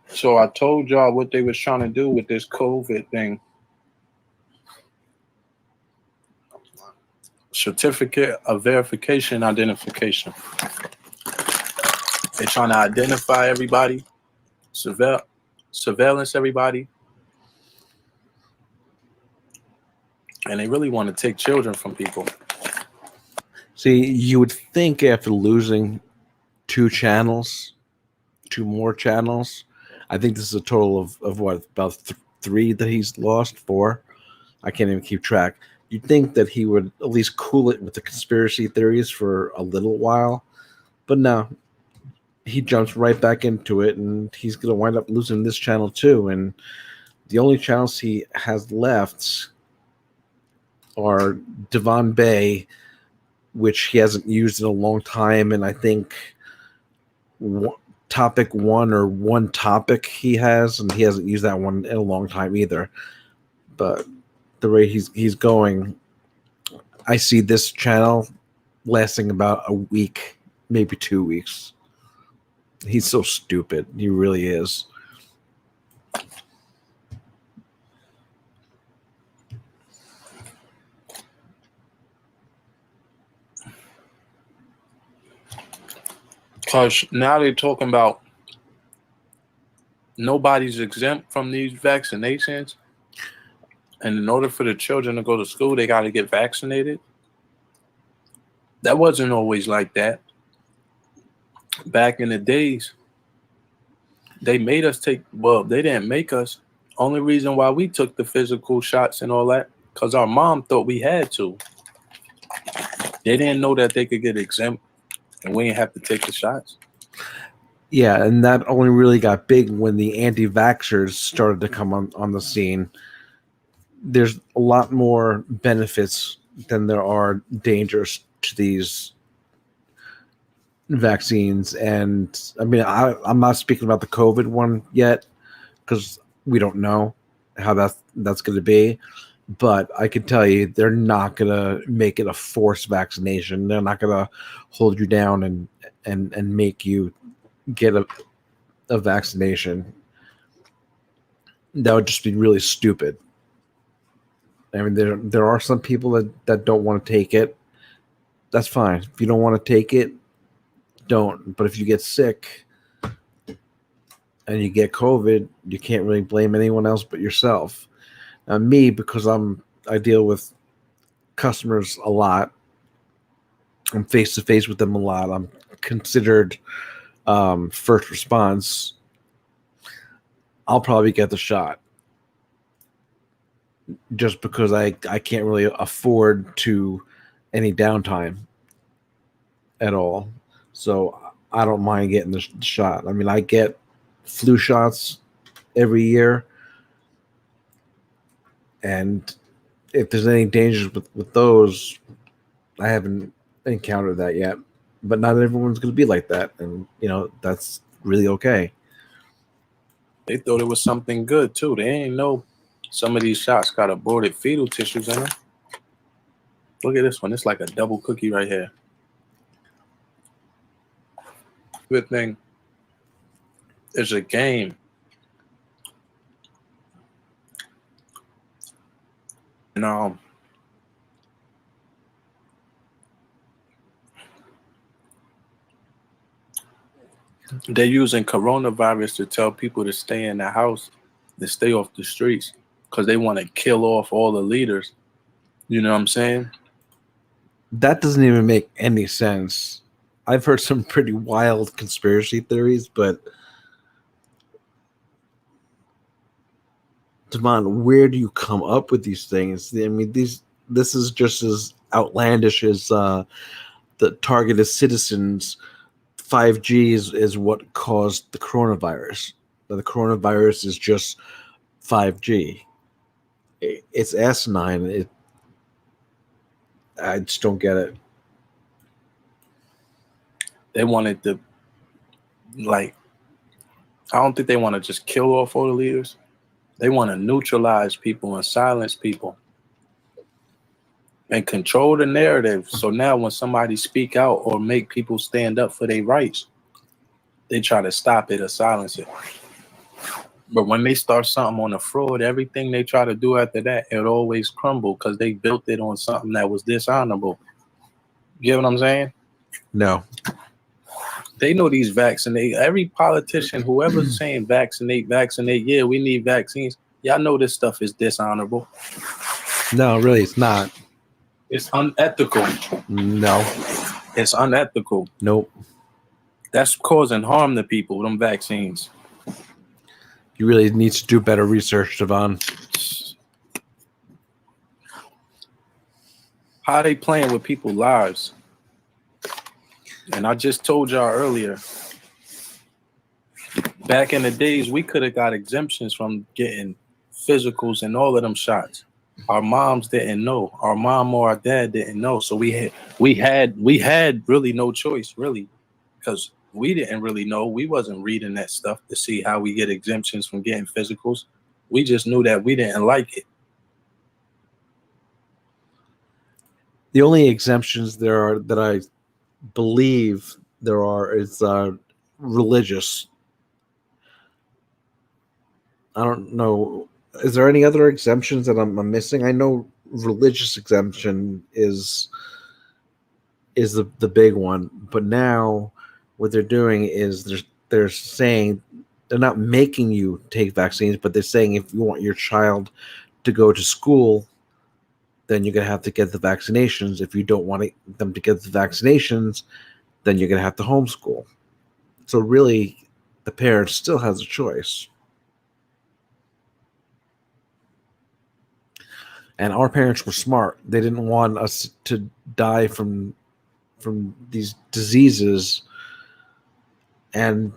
So I told y'all what they was trying to do with this COVID thing. Certificate of verification, identification. They're trying to identify everybody, surveillance everybody, and they really want to take children from people. See, you would think after losing 2 more channels, I think this is a total of what, about 3 that he's lost, 4? I can't even keep track. You'd think that he would at least cool it with the conspiracy theories for a little while, but no, he jumps right back into it, and he's going to wind up losing this channel too. And the only channels he has left are Devon Bay, which he hasn't used in a long time, and I think topic 1 or one topic he has, and he hasn't used that one in a long time either. But the way he's going, I see this channel lasting about a week, maybe 2 weeks. He's so stupid. He really is. Because now they're talking about nobody's exempt from these vaccinations. And in order for the children to go to school, they got to get vaccinated. That wasn't always like that. Back in the days, they made us take, well, they didn't make us. Only reason why we took the physical shots and all that, because our mom thought we had to. They didn't know that they could get exempt and we didn't have to take the shots. Yeah, and that only really got big when the anti-vaxxers started to come on the scene. There's a lot more benefits than there are dangers to these vaccines. And I mean, I'm not speaking about the COVID one yet because we don't know how that's going to be. But I can tell you, they're not going to make it a forced vaccination. They're not going to hold you down and make you get a vaccination. That would just be really stupid. I mean, there are some people that don't want to take it. That's fine. If you don't want to take it, don't. But if you get sick and you get COVID, you can't really blame anyone else but yourself. Now, me, because I deal with customers a lot. I'm face to face with them a lot. I'm considered first response. I'll probably get the shot. just because I can't really afford to any downtime at all. So I don't mind getting the shot. I mean, I get flu shots every year, and if there's any dangers with those, I haven't encountered that yet. But not everyone's going to be like that, and that's really okay. They thought it was something good too. They ain't know some of these shots got aborted fetal tissues in them. Look at this one. It's like a double cookie right here. Good thing it's a game. And they're using coronavirus to tell people to stay in the house, to stay off the streets, because they want to kill off all the leaders. You know what I'm saying? That doesn't even make any sense. I've heard some pretty wild conspiracy theories, but Devon, where do you come up with these things? I mean, this is just as outlandish as the targeted citizens. 5G is what caused the coronavirus. The coronavirus is just 5G. It's asinine. I just don't get it. They wanted to, I don't think they want to just kill off all the leaders. They want to neutralize people and silence people and control the narrative. So now when somebody speak out or make people stand up for their rights, they try to stop it or silence it. But when they start something on a fraud, everything they try to do after that, it always crumble because they built it on something that was dishonorable. You get what I'm saying? No. They know these vaccinate. Every politician, whoever's saying vaccinate, yeah, we need vaccines. Y'all know this stuff is dishonorable. No, really, it's not. It's unethical. No. It's unethical. Nope. That's causing harm to people, them vaccines. You really need to do better research, Devon. How are they playing with people's lives? And I just told y'all earlier, back in the days, we could have got exemptions from getting physicals and all of them shots. Our moms didn't know. Our mom or our dad didn't know. So we had really no choice, really, because we didn't really know. We wasn't reading that stuff to see how we get exemptions from getting physicals. We just knew that we didn't like it. The only exemptions there are that I believe there are is religious. I don't know. Is there any other exemptions that I'm missing? I know religious exemption is the big one, but now what they're doing is they're saying they're not making you take vaccines, but they're saying if you want your child to go to school, then you're going to have to get the vaccinations. If you don't want them to get the vaccinations, then you're going to have to homeschool. So really, the parent still has a choice. And our parents were smart. They didn't want us to die from these diseases. And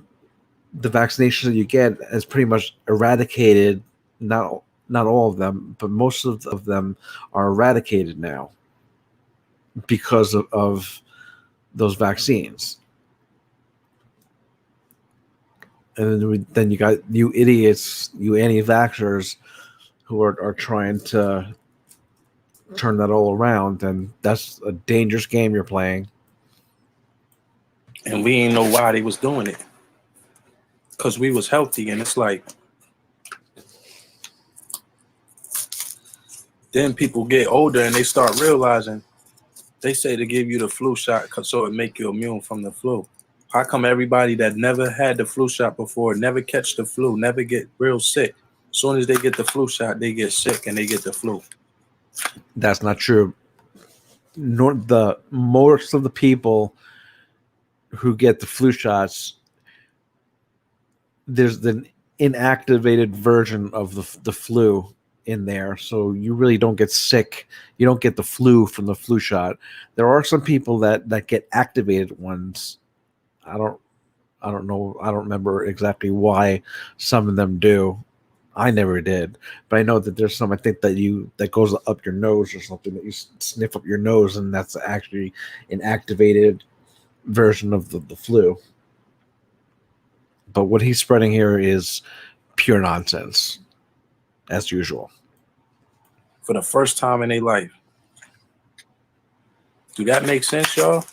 the vaccination that you get has pretty much eradicated, not all of them, but most of them are eradicated now because of those vaccines. And then you got you idiots, you anti-vaxxers, who are trying to turn that all around, and that's a dangerous game you're playing. And we ain't know why they was doing it, because we was healthy. And it's like, then people get older and they start realizing, they say to give you the flu shot so it make you immune from the flu. How come everybody that never had the flu shot before, never catch the flu, never get real sick, as soon as they get the flu shot, they get sick and they get the flu? That's not true. Most of the people who get the flu shots, there's the inactivated version of the flu in there, so you really don't get sick. You don't get the flu from the flu shot. There are some people that get activated ones. I don't know. I don't remember exactly why some of them do. I never did, but I know that there's some. I think that goes up your nose or something, that you sniff up your nose, and that's actually an activated version of the flu. But what he's spreading here is pure nonsense, as usual. For the first time in their life. Do that make sense, y'all?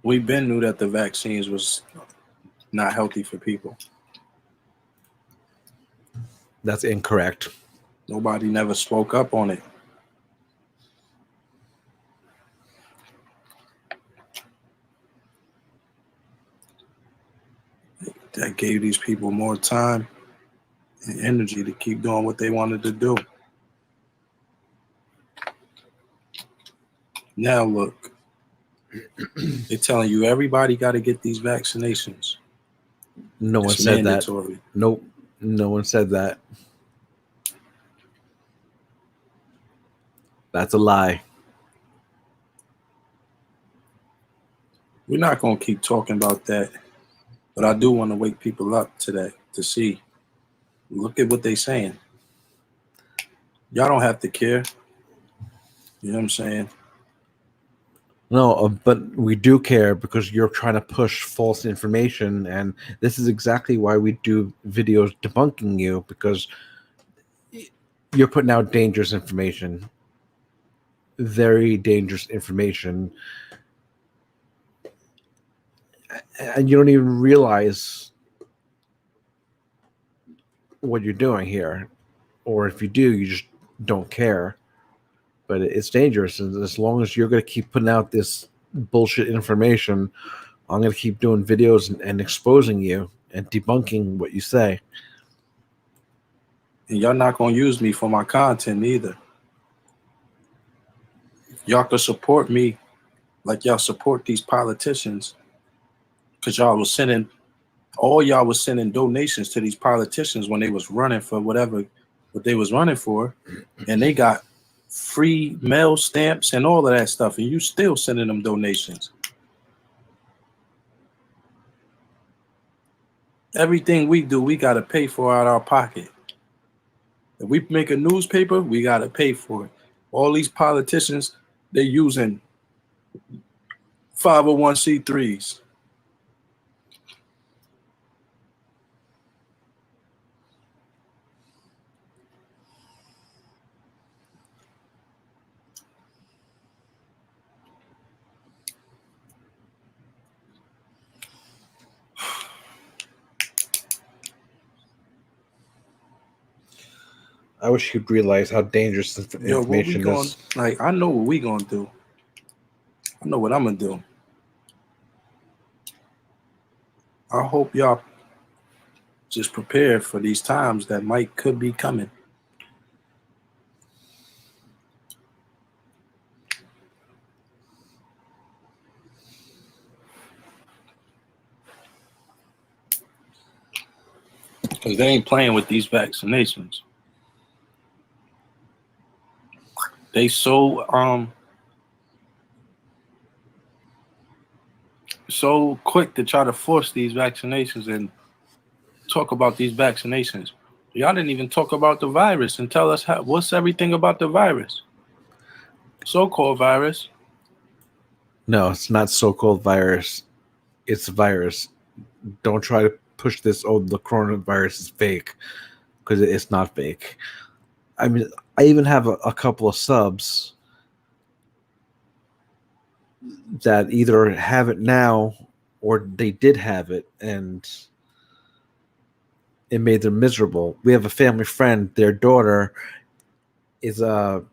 We've been knew that the vaccines was not healthy for people. That's incorrect. Nobody never spoke up on it. That gave these people more time and energy to keep doing what they wanted to do. Now look, they're telling you everybody got to get these vaccinations. No one It's said mandatory. that. Nope. No one said that. That's a lie. We're not going to keep talking about that, but I do want to wake people up today to see. Look at what they're saying. Y'all don't have to care. You know what I'm saying? No, but we do care because you're trying to push false information, and this is exactly why we do videos debunking you, because you're putting out dangerous information, very dangerous information, and you don't even realize what you're doing here, or if you do, you just don't care. But it's dangerous, and as long as you're going to keep putting out this bullshit information, I'm going to keep doing videos and exposing you and debunking what you say. And y'all not going to use me for my content either. Y'all can support me like y'all support these politicians, because y'all was sending donations to these politicians when they was running for what they was running for, and they got free mail stamps and all of that stuff, and you still sending them donations. Everything we do, we got to pay for out of our pocket. If we make a newspaper, we got to pay for it. All these politicians, they're using 501c3s. I wish you'd realize how dangerous this information is. Like, I know what we gonna do. I know what I'm gonna do. I hope y'all just prepared for these times that could be coming. Because they ain't playing with these vaccinations. They so quick to try to force these vaccinations and talk about these vaccinations. Y'all didn't even talk about the virus and tell us what's everything about the virus. So-called virus. No, it's not so-called virus. It's a virus. Don't try to push this, the coronavirus is fake, because it's not fake. I mean, I even have a couple of subs that either have it now or they did have it, and it made them miserable. We have a family friend, their daughter is a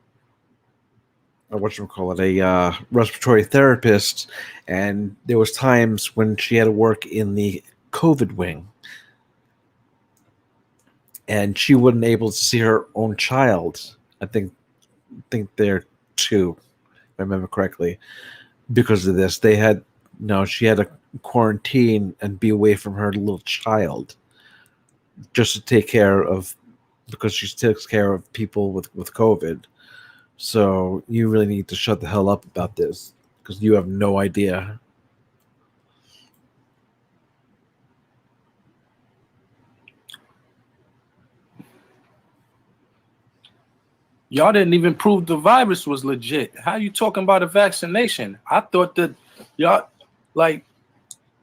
respiratory therapist, and there was times when she had to work in the COVID wing, and she wasn't able to see her own child. I think they're 2 I remember correctly, because of this. They had she had to quarantine and be away from her little child just to take care of, because she takes care of people with COVID. So you really need to shut the hell up about this because you have no idea. Y'all didn't even prove the virus was legit. How you talking about a vaccination? I thought that y'all like.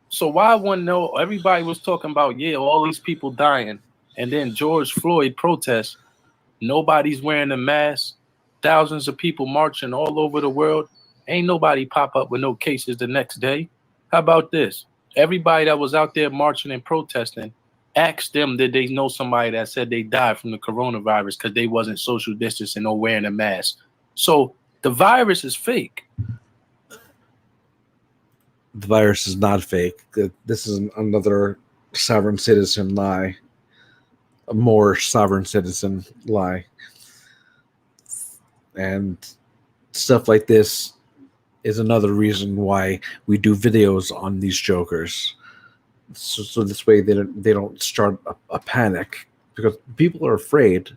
So why I want to know? Everybody was talking about all these people dying, and then George Floyd protests. Nobody's wearing a mask. Thousands of people marching all over the world. Ain't nobody pop up with no cases the next day. How about this? Everybody that was out there marching and protesting, asked them did they know somebody that said they died from the coronavirus because they wasn't social distancing or wearing a mask. So the virus is fake. The virus is not fake. This is another sovereign citizen lie. A more sovereign citizen lie. And stuff like this is another reason why we do videos on these jokers. So this way they don't start a panic, because people are afraid,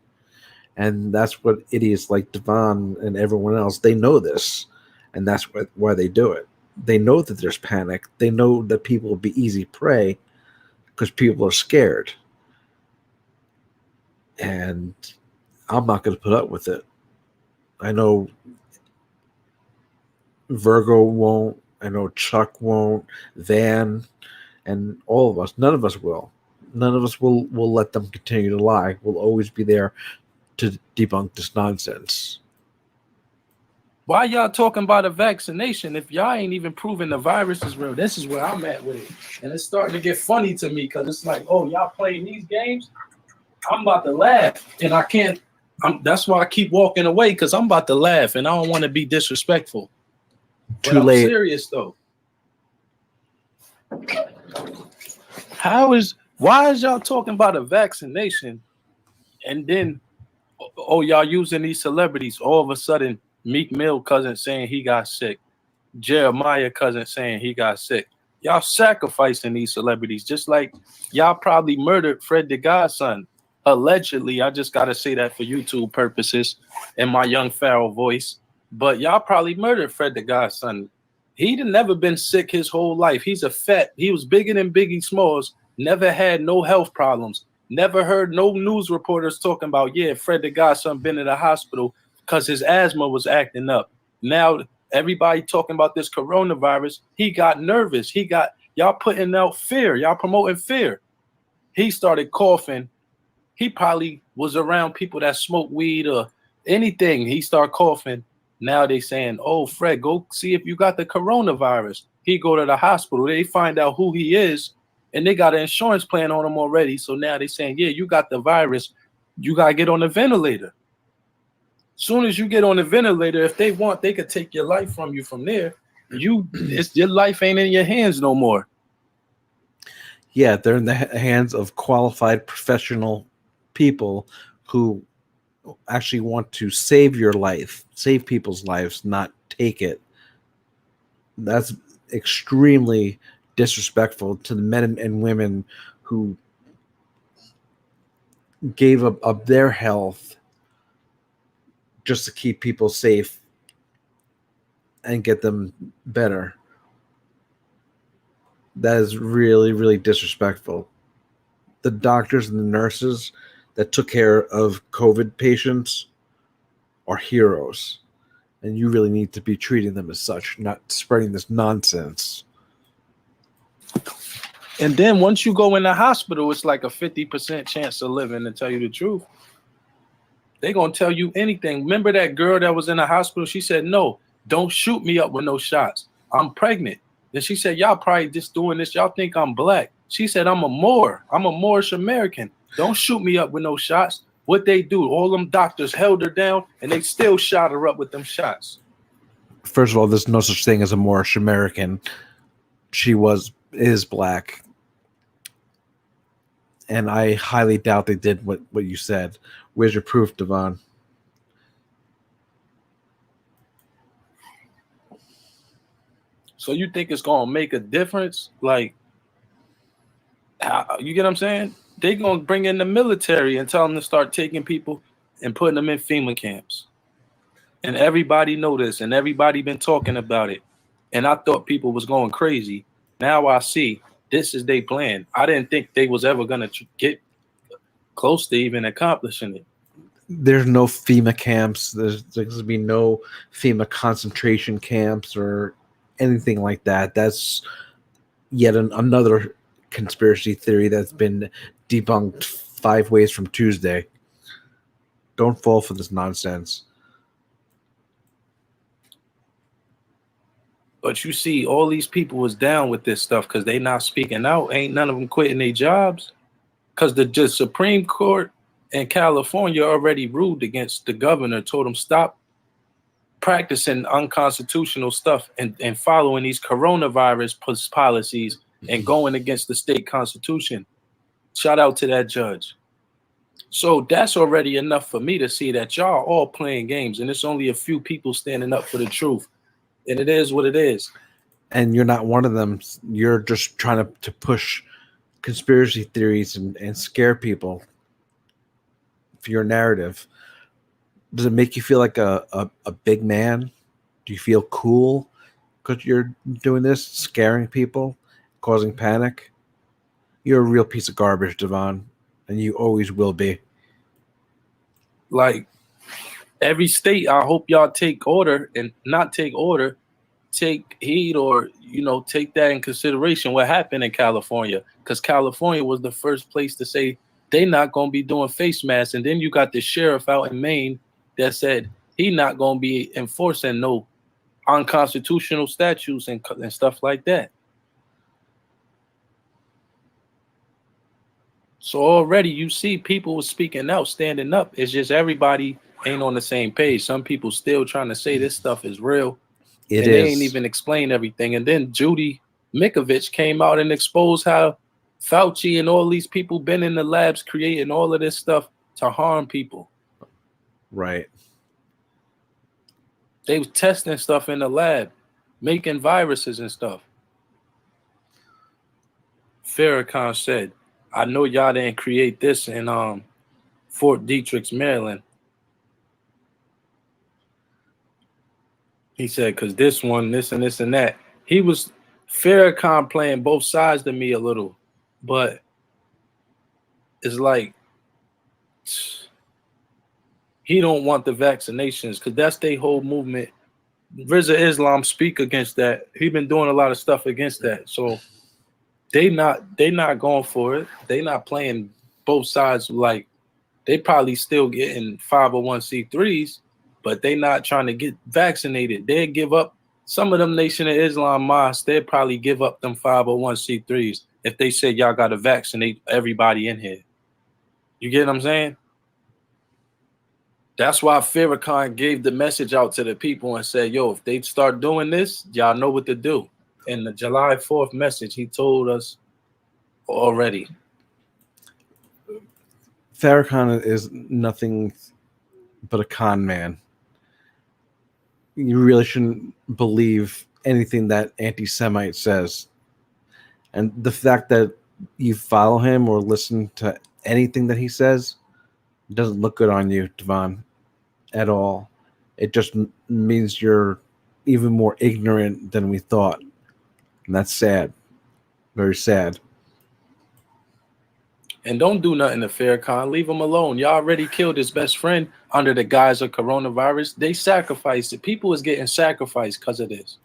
and that's what idiots like Devon and everyone else, they know this, and that's why they do it. They know that there's panic. They know that people will be easy prey because people are scared. And I'm not going to put up with it. I know Virgo won't. I know Chuck won't. Van and all of us. None of us will. None of us will let them continue to lie. We'll always be there to debunk this nonsense. Why y'all talking about a vaccination if y'all ain't even proving the virus is real? This is where I'm at with it. And it's starting to get funny to me because it's like, oh, y'all playing these games? I'm about to laugh. And I can't. That's why I keep walking away, because I'm about to laugh and I don't want to be disrespectful. Too late. I'm serious, though. Why is y'all talking about a vaccination and then, oh, y'all using these celebrities, all of a sudden, Meek Mill cousin saying he got sick, Jeremiah cousin saying he got sick. Y'all sacrificing these celebrities just like y'all probably murdered Fred the Godson. Allegedly, I just got to say that for YouTube purposes in my young Pharaoh voice. But y'all probably murdered Fred the Godson. He'd never been sick his whole life. He's a vet. He was bigger than Biggie Smalls. Never had no health problems. Never heard no news reporters talking about, Fred the Godson been in the hospital because his asthma was acting up. Now everybody talking about this coronavirus. He got nervous. Y'all putting out fear. Y'all promoting fear. He started coughing. He probably was around people that smoke weed or anything. He started coughing. Now they saying, oh, Fred, go see if you got the coronavirus. He go to the hospital. They find out who he is, and they got an insurance plan on him already. So now they saying, you got the virus. You got to get on the ventilator. Soon as you get on the ventilator, if they want, they could take your life from you from there. Your life ain't in your hands no more. Yeah, they're in the hands of qualified professional people who actually want to save your life, save people's lives, not take it. That's extremely disrespectful to the men and women who gave up their health just to keep people safe and get them better. That is really, really disrespectful. The doctors and the nurses that took care of COVID patients are heroes. And you really need to be treating them as such, not spreading this nonsense. And then once you go in the hospital, it's like a 50% chance of living, to tell you the truth. They're going to tell you anything. Remember that girl that was in the hospital? She said, no, don't shoot me up with no shots. I'm pregnant. Then she said, y'all probably just doing this. Y'all think I'm black. She said, I'm a Moor. I'm a Moorish American. Don't shoot me up with no shots. What they do, all them doctors held her down and they still shot her up with them shots. First of all, there's no such thing as a Moorish American. She is black. And I highly doubt they did what you said. Where's your proof, Devon? So you think it's gonna make a difference? Like, you get what I'm saying? They gonna bring in the military and tell them to start taking people and putting them in FEMA camps. And everybody know this, and everybody been talking about it. And I thought people was going crazy. Now I see this is their plan. I didn't think they was ever gonna get close to even accomplishing it. There's no FEMA camps. There's going to be no FEMA concentration camps or anything like that. That's yet another conspiracy theory that's been debunked 5 ways from Tuesday. Don't fall for this nonsense. But you see, all these people was down with this stuff because they not speaking out. Ain't none of them quitting their jobs. Because the Supreme Court in California already ruled against the governor, told him stop practicing unconstitutional stuff and following these coronavirus policies and going against the state constitution. Shout out to that judge. So that's already enough for me to see that y'all all playing games, and it's only a few people standing up for the truth. And it is what it is. And you're not one of them. You're just trying to push conspiracy theories and scare people for your narrative. Does it make you feel like a big man? Do you feel cool because you're doing this, scaring people, causing panic? You're a real piece of garbage, Devon, and you always will be. Like, every state, I hope y'all take order and not take order, take heed, or, you know, take that in consideration what happened in California, because California was the first place to say they not going to be doing face masks. And then you got the sheriff out in Maine that said he not going to be enforcing no unconstitutional statutes and stuff like that. So already you see people speaking out, standing up. It's just everybody ain't on the same page. Some people still trying to say this stuff is real. It and is. They ain't even explain everything. And then Judy Mikovich came out and exposed how Fauci and all these people been in the labs creating all of this stuff to harm people. Right. They was testing stuff in the lab, making viruses and stuff. Farrakhan said, I know y'all didn't create this in Fort Detrick, Maryland. He said, because this one, this and this and that. He was Farrakhan playing both sides to me a little, but it's like he don't want the vaccinations because that's their whole movement. Rizza Islam speak against that. He been doing a lot of stuff against that. So they not going for it. They not playing both sides. Like, they probably still getting 501c3s, but they not trying to get vaccinated. They give up some of them Nation of Islam mosques. They'd probably give up them 501c3s if they said y'all got to vaccinate everybody in here. You get what I'm saying? That's why Farrakhan gave the message out to the people and said, yo, if they start doing this, y'all know what to do. In the July 4th message, he told us already. Farrakhan is nothing but a con man. You really shouldn't believe anything that anti-Semite says. And the fact that you follow him or listen to anything that he says doesn't look good on you, Devon, at all. It just means you're even more ignorant than we thought. And that's sad. Very sad. And don't do nothing to Farrakhan. Leave him alone. Y'all already killed his best friend under the guise of coronavirus. They sacrificed it. People is getting sacrificed because of this.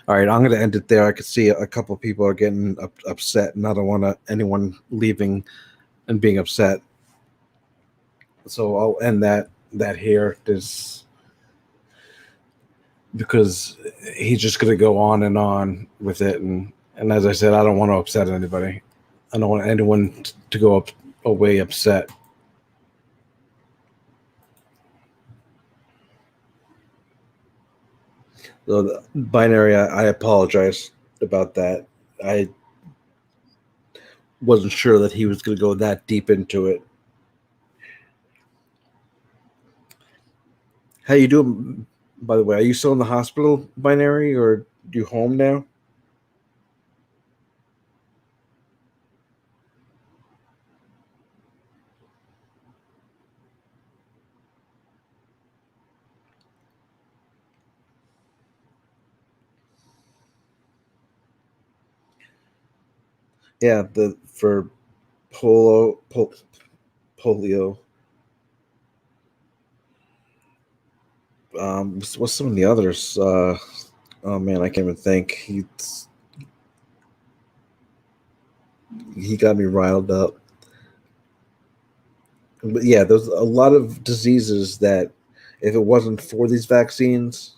All right, I'm going to end it there. I could see a couple of people are getting upset, and I don't want anyone leaving and being upset. So I'll end that here. Because he's just going to go on with it. And as I said, I don't want to upset anybody. I don't want anyone to go away upset. So the binary, I apologize about that. I wasn't sure that he was going to go that deep into it. How you doing, By the way, are you still in the hospital, Binary, or you home now? Yeah, the for polio. What's some of the others? Oh man, I can't even think. He got me riled up. But yeah, there's a lot of diseases that, if it wasn't for these vaccines,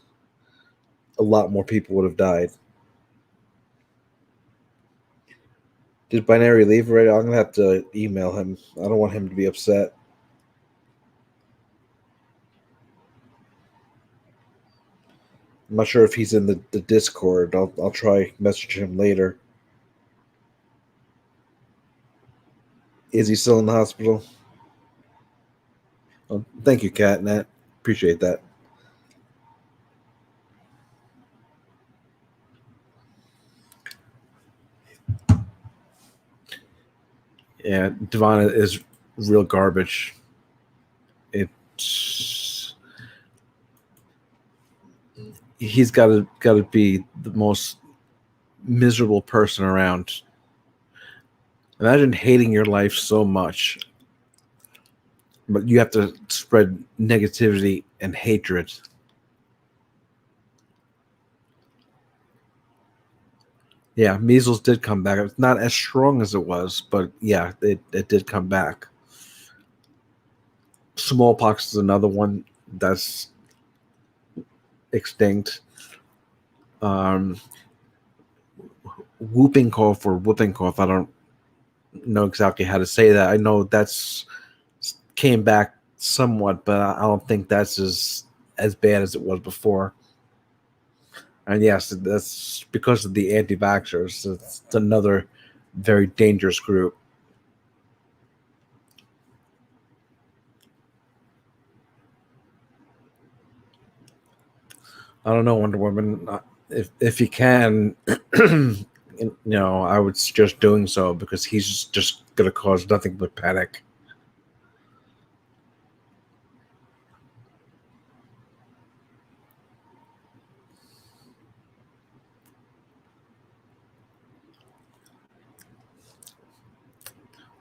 a lot more people would have died. Did Binary leave already? I'm gonna have to email him. I don't want him to be upset. I'm not sure if he's in the Discord. I'll try message him later. Is he still in the hospital? Oh, thank you, Cat. Nat, appreciate that. Yeah, Devon is real garbage. It's he's got to be the most miserable person around. Imagine hating your life so much, but you have to spread negativity and hatred. Yeah, measles did come back. It's not as strong as it was, but yeah, it did come back. Smallpox is another one that's extinct. Um, whooping cough or whooping cough. I don't know exactly how to say that. I know that's came back somewhat, but I don't think that's as bad as it was before. And yes, that's because of the anti-vaxxers. It's another very dangerous group. I don't know, Wonder Woman. If you can, I would suggest doing so because he's just going to cause nothing but panic.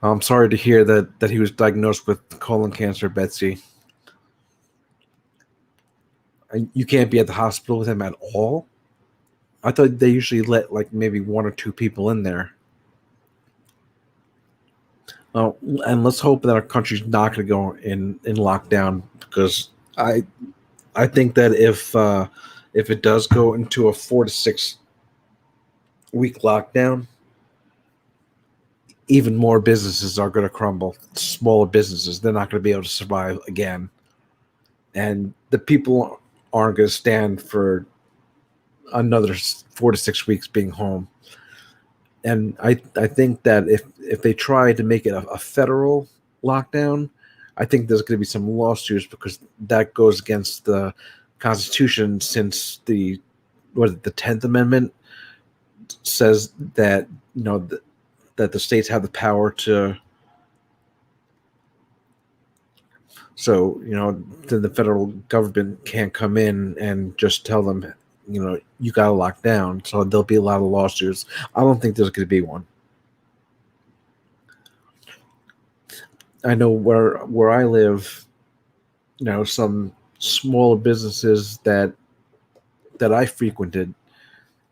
I'm sorry to hear that he was diagnosed with colon cancer, Betsy. You can't be at the hospital with him at all? I thought they usually let like maybe one or two people in there. And let's hope that our country's not going to go in lockdown because I I think that if it does go into a 4 to 6 week lockdown, even more businesses are going to crumble. Smaller businesses, they're not going to be able to survive again, and the people aren't going to stand for another 4 to 6 weeks being home. And I think that if they try to make it a federal lockdown, I think there's going to be some lawsuits because that goes against the Constitution. Since the 10th Amendment says that that the states have the power to. So then the federal government can't come in and just tell them, you got to lock down. So there'll be a lot of lawsuits. I don't think there's going to be one. I know where I live, some smaller businesses that I frequented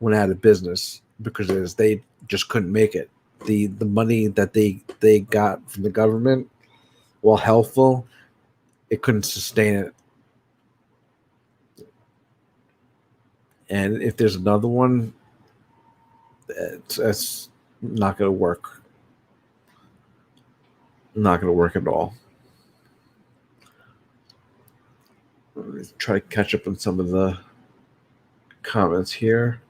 went out of business because they just couldn't make it. The money that they got from the government, while helpful, it couldn't sustain it. And if there's another one, that's not going to work. Not going to work at all. Let me try to catch up on some of the comments here.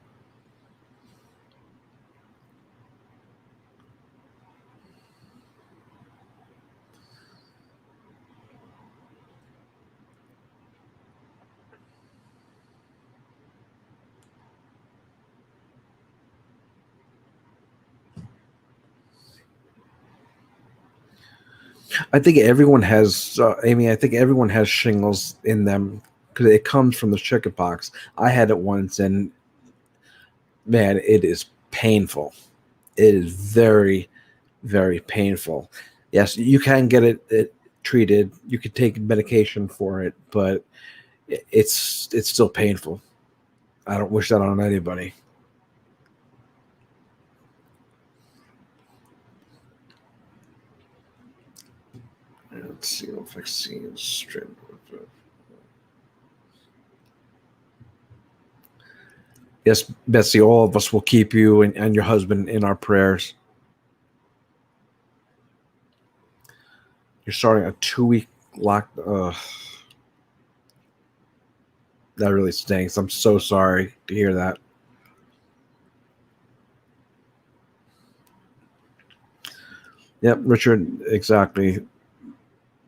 I think everyone has, Amy. I think everyone has shingles in them because it comes from the chickenpox. I had it once, and man, it is painful. It is very, very painful. Yes, you can get it treated. You can take medication for it, but it's still painful. I don't wish that on anybody. Let's see if I see it straight. Yes, Betsy, all of us will keep you and your husband in our prayers. You're starting a 2-week lock. That really stinks. I'm so sorry to hear that. Yep, Richard, exactly.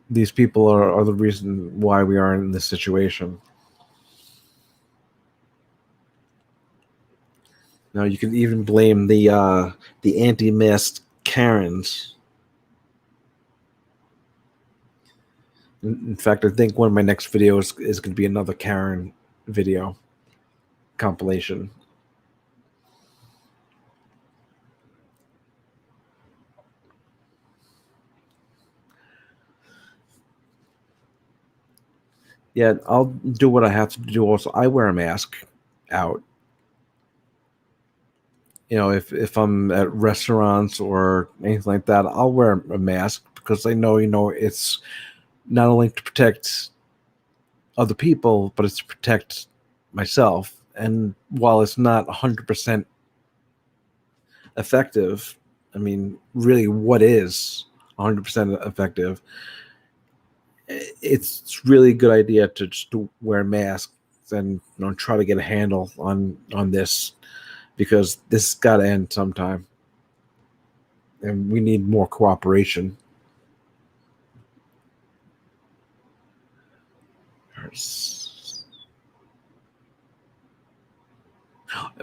These people are the reason why we are in this situation. Now you can even blame the anti-masked Karens. In fact, I think one of my next videos is going to be another Karen video compilation. Yeah, I'll do what I have to do. Also, I wear a mask out. You know, if I'm at restaurants or anything like that, I'll wear a mask because I know, it's not only to protect other people, but it's to protect myself. And while it's not 100% effective, I mean, really, what is 100% effective? It's really a good idea to just wear masks and try to get a handle on this, because this has got to end sometime, and we need more cooperation.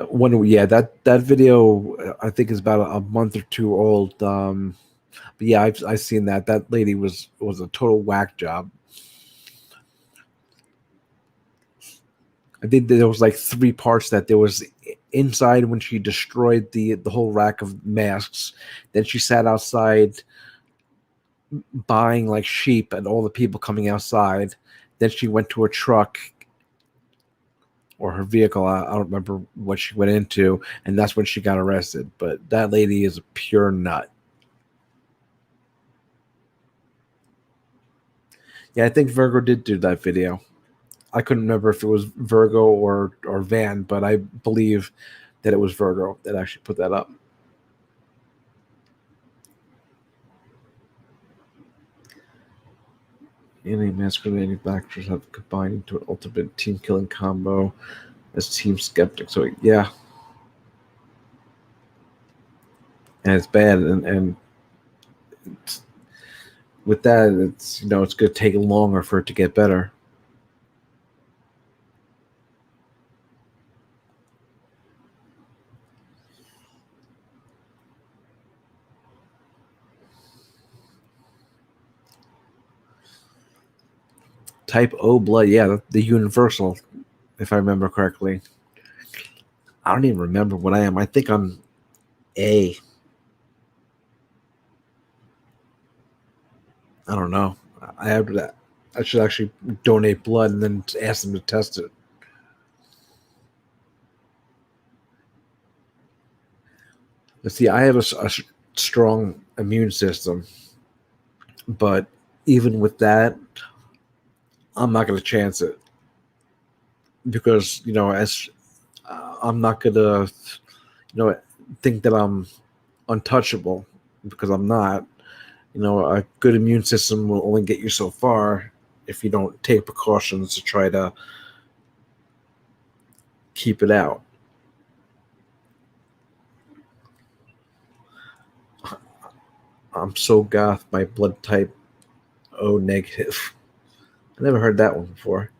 Yeah, that video I think is about a month or two old. But yeah, I've seen that. That lady was a total whack job. I think there was like 3 parts. That there was inside when she destroyed the whole rack of masks. Then she sat outside buying like sheep and all the people coming outside. Then she went to her truck or her vehicle. I don't remember what she went into, and that's when she got arrested. But that lady is a pure nut. Yeah, I think Virgo did do that video. I couldn't remember if it was Virgo or Van, but I believe that it was Virgo that actually put that up. Any masculine manufacturers have combined into an ultimate team killing combo as Team Skeptic. So yeah, and it's bad, and with that, it's it's going to take longer for it to get better. Type O blood, yeah, the universal, if I remember correctly. I don't even remember what I am. I think I'm A. I don't know. I have that. I should actually donate blood and then ask them to test it. Let's see. I have a strong immune system, but even with that, I'm not going to chance it because as I'm not going to think that I'm untouchable, because I'm not. A good immune system will only get you so far if you don't take precautions to try to keep it out. I'm so goth, my blood type O negative. I never heard that one before.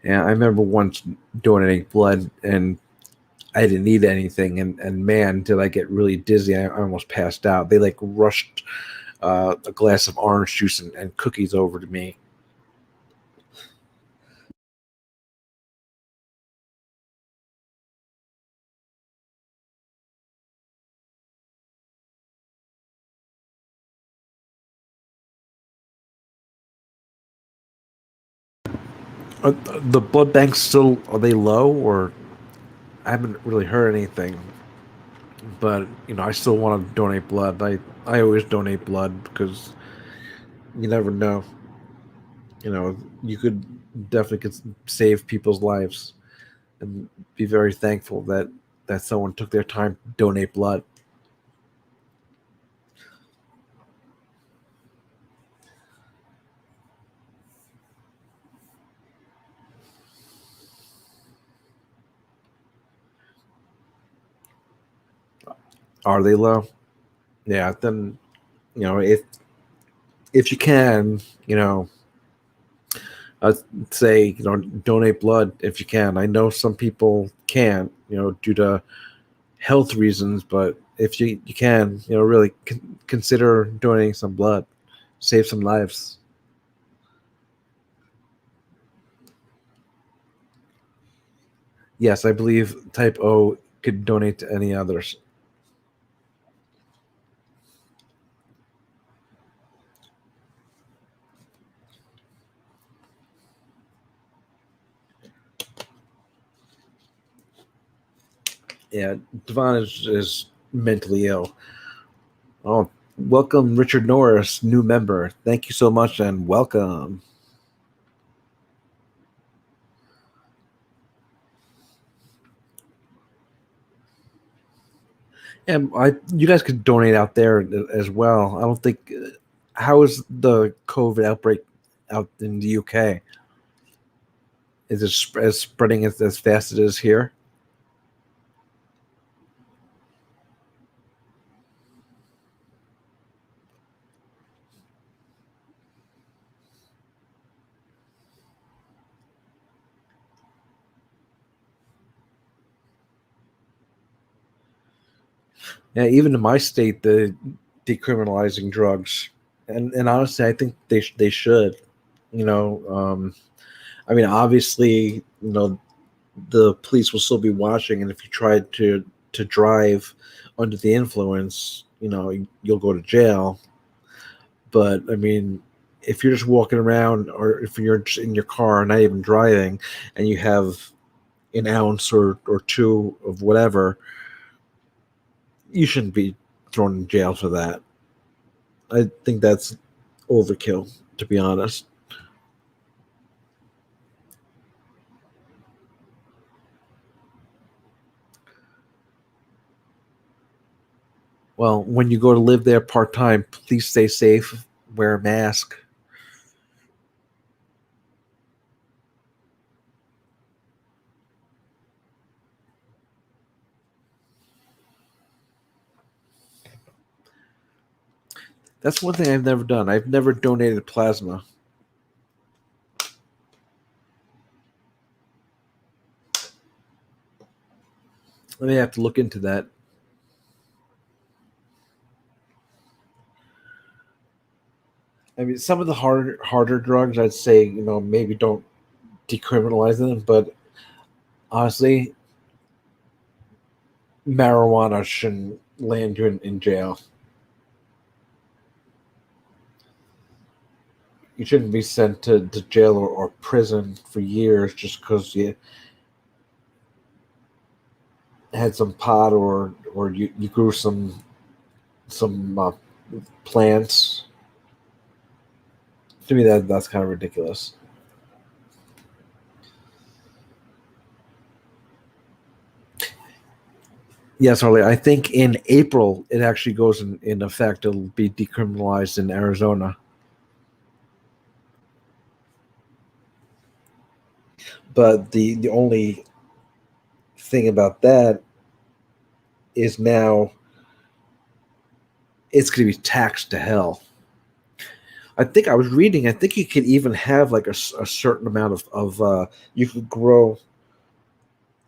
And I remember once donating blood, and I didn't need anything, and man, did I get really dizzy. I almost passed out. They like rushed a glass of orange juice and cookies over to me. The blood banks still, are they low, or I haven't really heard anything? But I still want to donate blood. I always donate blood because you never know. You could definitely save people's lives, and be very thankful that someone took their time to donate blood. Are they low? Yeah. Then if you can, I'd say donate blood if you can. I know some people can't, due to health reasons, but if you can, really consider donating some blood, save some lives. Yes, I believe type O could donate to any others. Yeah, Devon is mentally ill. Oh, welcome, Richard Norris, new member. Thank you so much and welcome. And you guys could donate out there as well. I don't think. How is the COVID outbreak out in the UK? Is it spreading as fast as it is here? Yeah, even in my state, the decriminalizing drugs, and honestly, I think they should. I mean, obviously, the police will still be watching, and if you try to drive under the influence, you'll go to jail. But I mean, if you're just walking around, or if you're just in your car, not even driving, and you have an ounce or two of whatever, you shouldn't be thrown in jail for that. I think that's overkill, to be honest. Well, when you go to live there part time, please stay safe, wear a mask. That's one thing I've never done. I've never donated plasma. I may have to look into that. I mean, some of the harder drugs, I'd say, maybe don't decriminalize them, but honestly, marijuana shouldn't land you in jail. You shouldn't be sent to jail or prison for years just because you had some pot, or you grew some plants. To me, that's kind of ridiculous. Yes, Harley. I think in April it actually goes in effect. It'll be decriminalized in Arizona. But the only thing about that is now it's going to be taxed to hell. I think I was reading. I think you could even have like a certain amount you could grow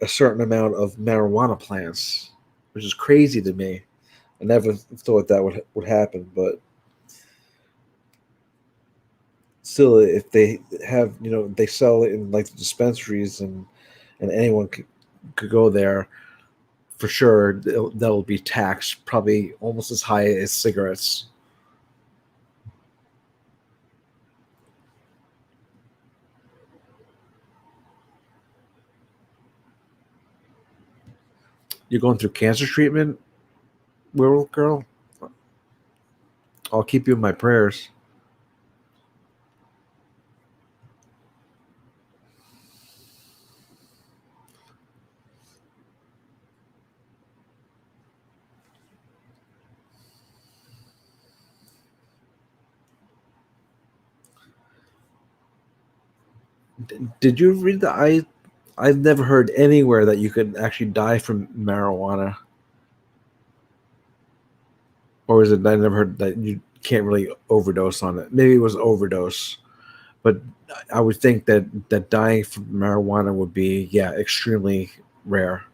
a certain amount of marijuana plants, which is crazy to me. I never thought that would happen, but still, if they have, they sell it in like the dispensaries, and anyone could go there for sure. They'll be taxed probably almost as high as cigarettes. You're going through cancer treatment, little girl. I'll keep you in my prayers. Did you read the I've never heard anywhere that you could actually die from marijuana. Or is it I never heard that you can't really overdose on it? Maybe it was overdose. But I would think that dying from marijuana would be, yeah, extremely rare.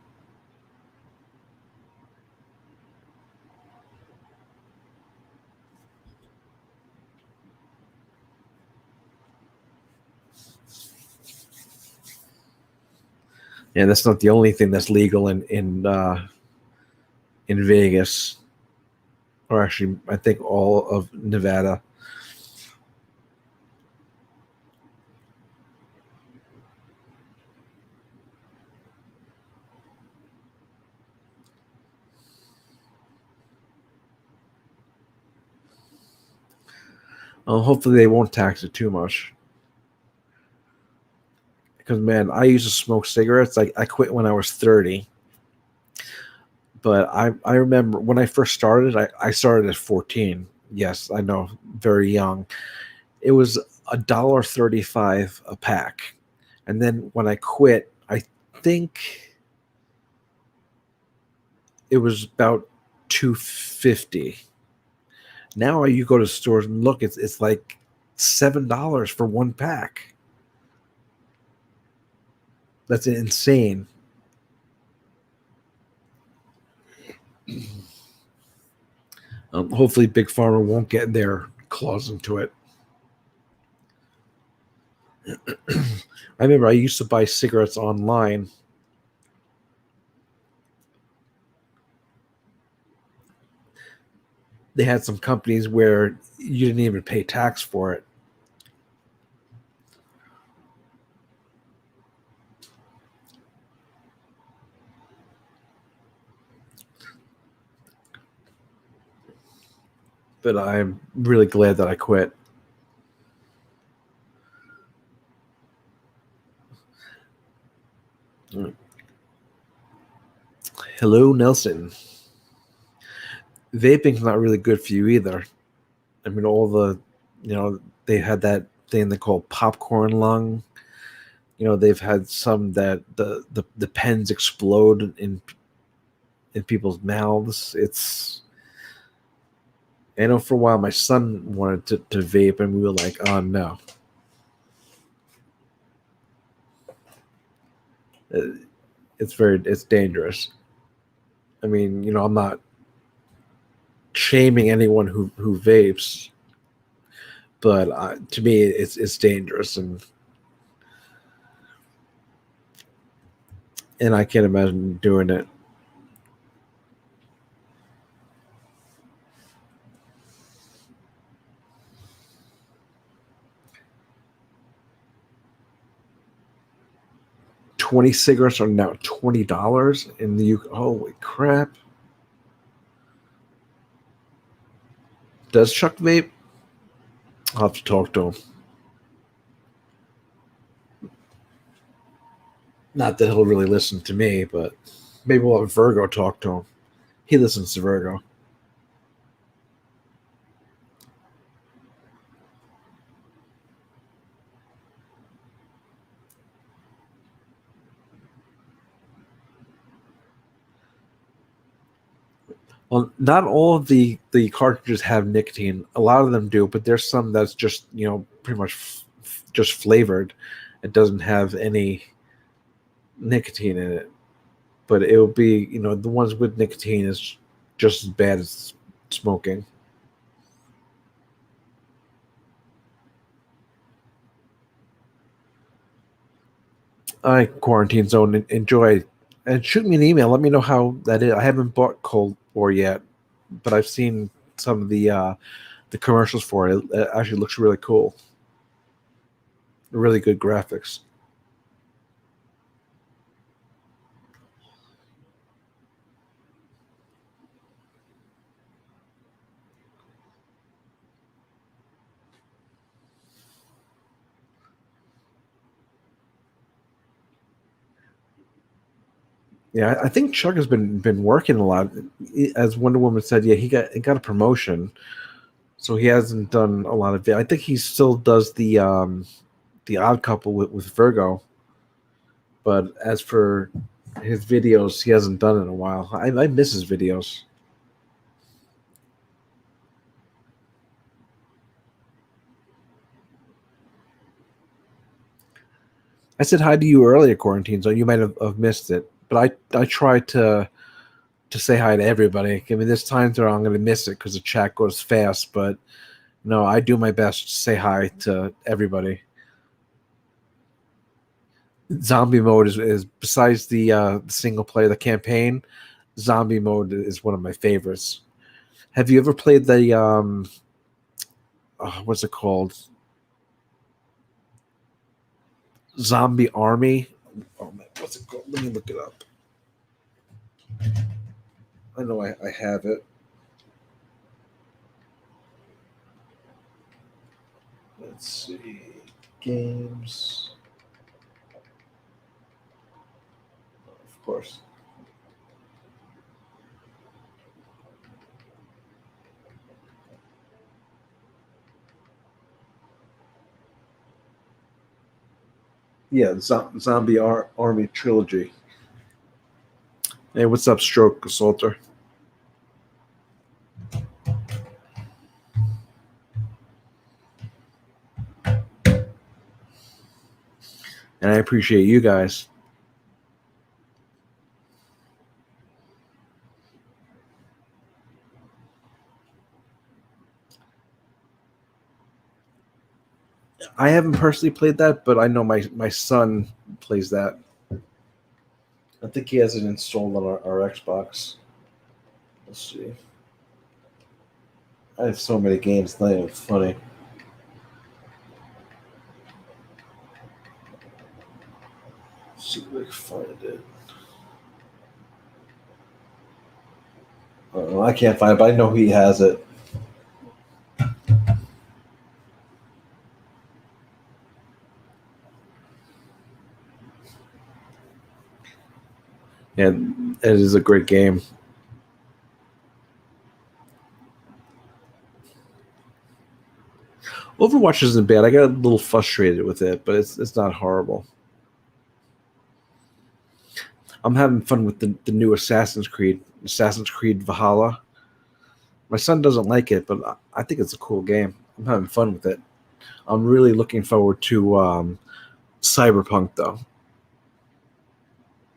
And that's not the only thing that's legal in Vegas, or actually, I think all of Nevada. Hopefully, they won't tax it too much. Because man, I used to smoke cigarettes. I quit when I was 30. But I remember when I first started, I started at 14. Yes, I know, very young. It was $1.35 a pack. And then when I quit, I think it was about 250. Now you go to stores and look, it's like $7 for one pack. That's insane. Hopefully, Big Pharma won't get their claws into it. I remember I used to buy cigarettes online. They had some companies where you didn't even pay tax for it. But I'm really glad that I quit. Hello, Nelson. Vaping's not really good for you either. I mean, they had that thing they call popcorn lung. They've had some that the pens explode in people's mouths. I know for a while my son wanted to vape, and we were like, oh no. It's dangerous. I mean, I'm not shaming anyone who vapes, but to me, it's dangerous, and I can't imagine doing it. $20 cigarettes are now $20 in the UK. Holy crap! Does Chuck vape? I'll have to talk to him. Not that he'll really listen to me, but maybe we'll have Virgo talk to him. He listens to Virgo. Well, not all of the cartridges have nicotine. A lot of them do, but there's some that's just pretty much just flavored. It doesn't have any nicotine in it. But it will be the ones with nicotine is just as bad as smoking. All right, Quarantine Zone, enjoy. And shoot me an email. Let me know how that is. I haven't bought Cold War yet, but I've seen some of the commercials for it. It actually looks really cool. Really good graphics. Yeah, I think Chuck has been working a lot. As Wonder Woman said, yeah, he got a promotion, so he hasn't done a lot of it. I think he still does the Odd Couple with Virgo, but as for his videos, he hasn't done it in a while. I miss his videos. I said hi to you earlier, Quarantine, so you might have missed it. But I try to say hi to everybody. I mean, there's times where I'm going to miss it because the chat goes fast, but no, I do my best to say hi to everybody. Zombie mode is besides the single player, the campaign. Zombie mode is one of my favorites. Have you ever played the what's it called? Zombie Army. Oh man, what's it called? Let me look it up. I know I have it. Let's see. Games. Of course. Yeah, Zombie Army Trilogy. Hey, what's up, Stroke Assaulter? And I appreciate you guys. I haven't personally played that, but I know my son plays that. I think he has it installed on our Xbox. Let's see. I have so many games, it's not even funny. Let's see if I can find it. I can't find it, but I know he has it. And it is a great game. Overwatch isn't bad. I got a little frustrated with it, but it's not horrible. I'm having fun with the new Assassin's Creed Valhalla. My son doesn't like it, but I think it's a cool game. I'm having fun with it. I'm really looking forward to Cyberpunk, though.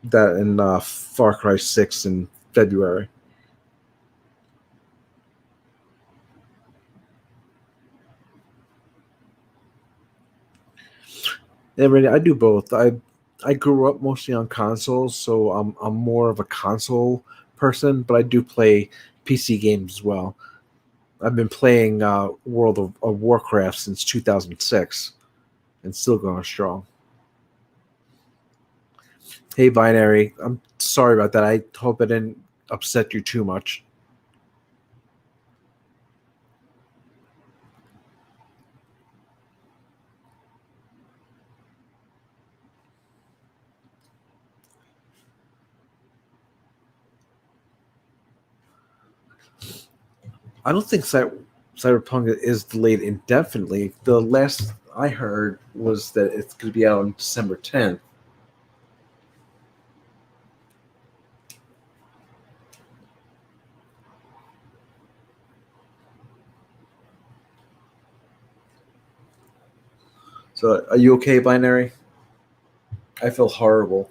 That and Far Cry 6 in February. Yeah, really, I do both. I grew up mostly on consoles, so I'm more of a console person, but I do play PC games as well. I've been playing World of Warcraft since 2006 and still going strong. Hey, Binary, I'm sorry about that. I hope I didn't upset you too much. I don't think Cyberpunk is delayed indefinitely. The last I heard was that it's going to be out on December 10th. So, are you okay, Binary? I feel horrible.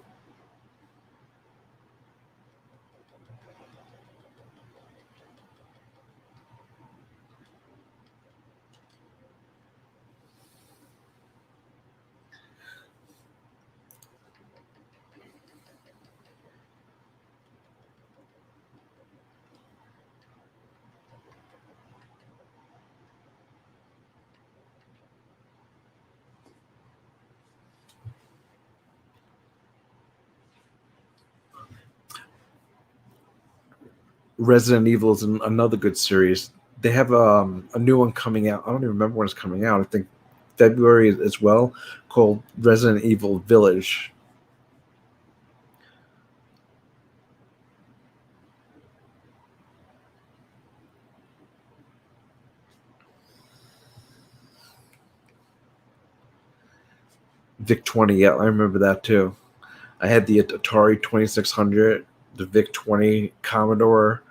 Resident Evil is another good series. They have a new one coming out. I don't even remember when it's coming out. I think February as well, called Resident Evil Village. Vic 20, yeah, I remember that too. I had the Atari 2600, the Vic 20 Commodore.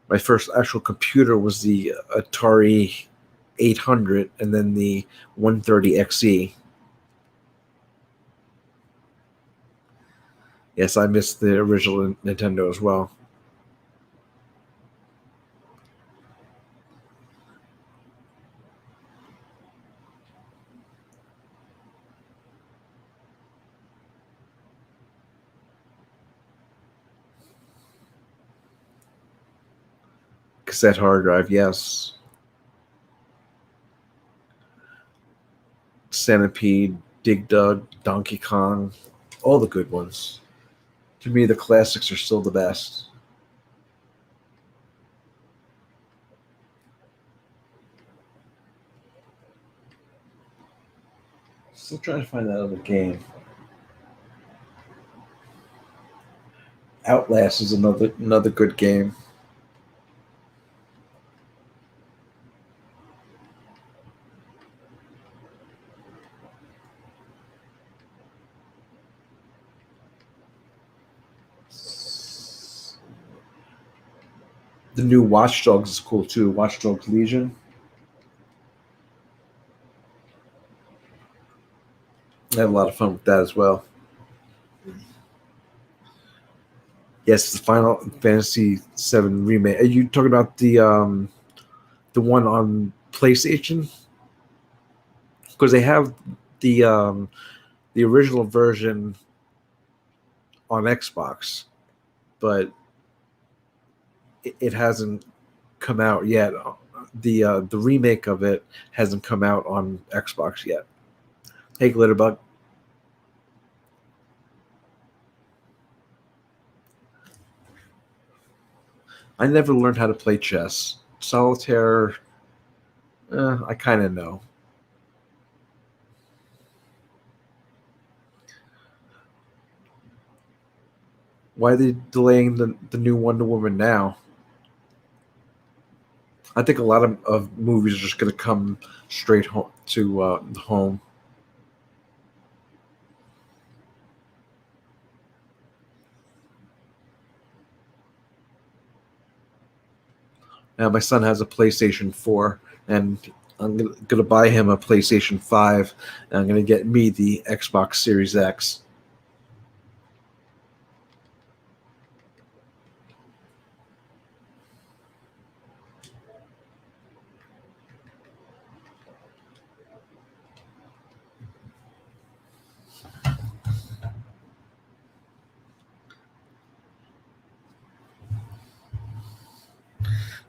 My first actual computer was the Atari 800 and then the 130 XE. Yes, I missed the original Nintendo as well. Cassette hard drive, yes. Centipede, Dig Dug, Donkey Kong, all the good ones. To me, the classics are still the best. Still trying to find that other game. Outlast is another good game. The new Watch Dogs is cool too. Watch Dogs Legion. I had a lot of fun with that as well. Yes, the Final Fantasy VII remake. Are you talking about the one on PlayStation? Because they have the original version on Xbox, but it hasn't come out yet. The remake of it hasn't come out on Xbox yet. Hey, Glitterbug. I never learned how to play chess. Solitaire, I kind of know. Why are they delaying the new Wonder Woman now? I think a lot of movies are just going to come straight home to home. Now my son has a PlayStation 4, and I'm gonna buy him a PlayStation 5, and I'm gonna get me the Xbox Series X.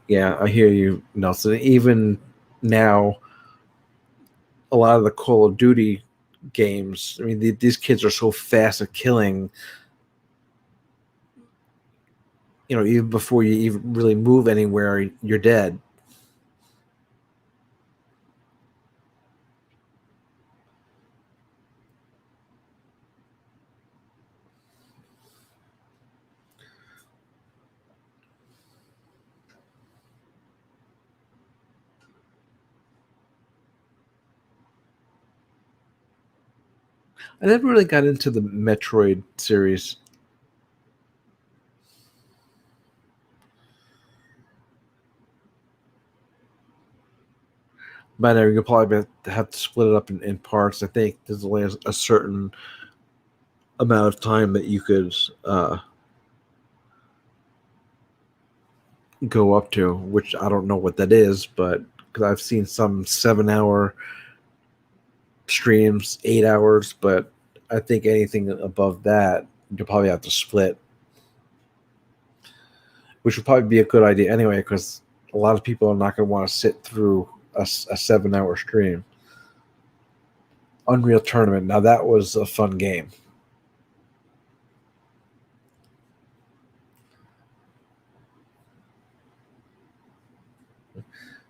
Yeah, I hear you, Nelson. Even now, a lot of the Call of Duty games. I mean, these kids are so fast at killing. You know, even before you even really move anywhere, you're dead. I never really got into the Metroid series. By now, you'll probably have to split it up in parts. I think there's only a certain amount of time that you could go up to, which I don't know what that is, but because I've seen some 7-hour streams, 8 hours, but I think anything above that, you'll probably have to split, which would probably be a good idea anyway, because a lot of people are not going to want to sit through a 7-hour stream. Unreal Tournament. Now that was a fun game.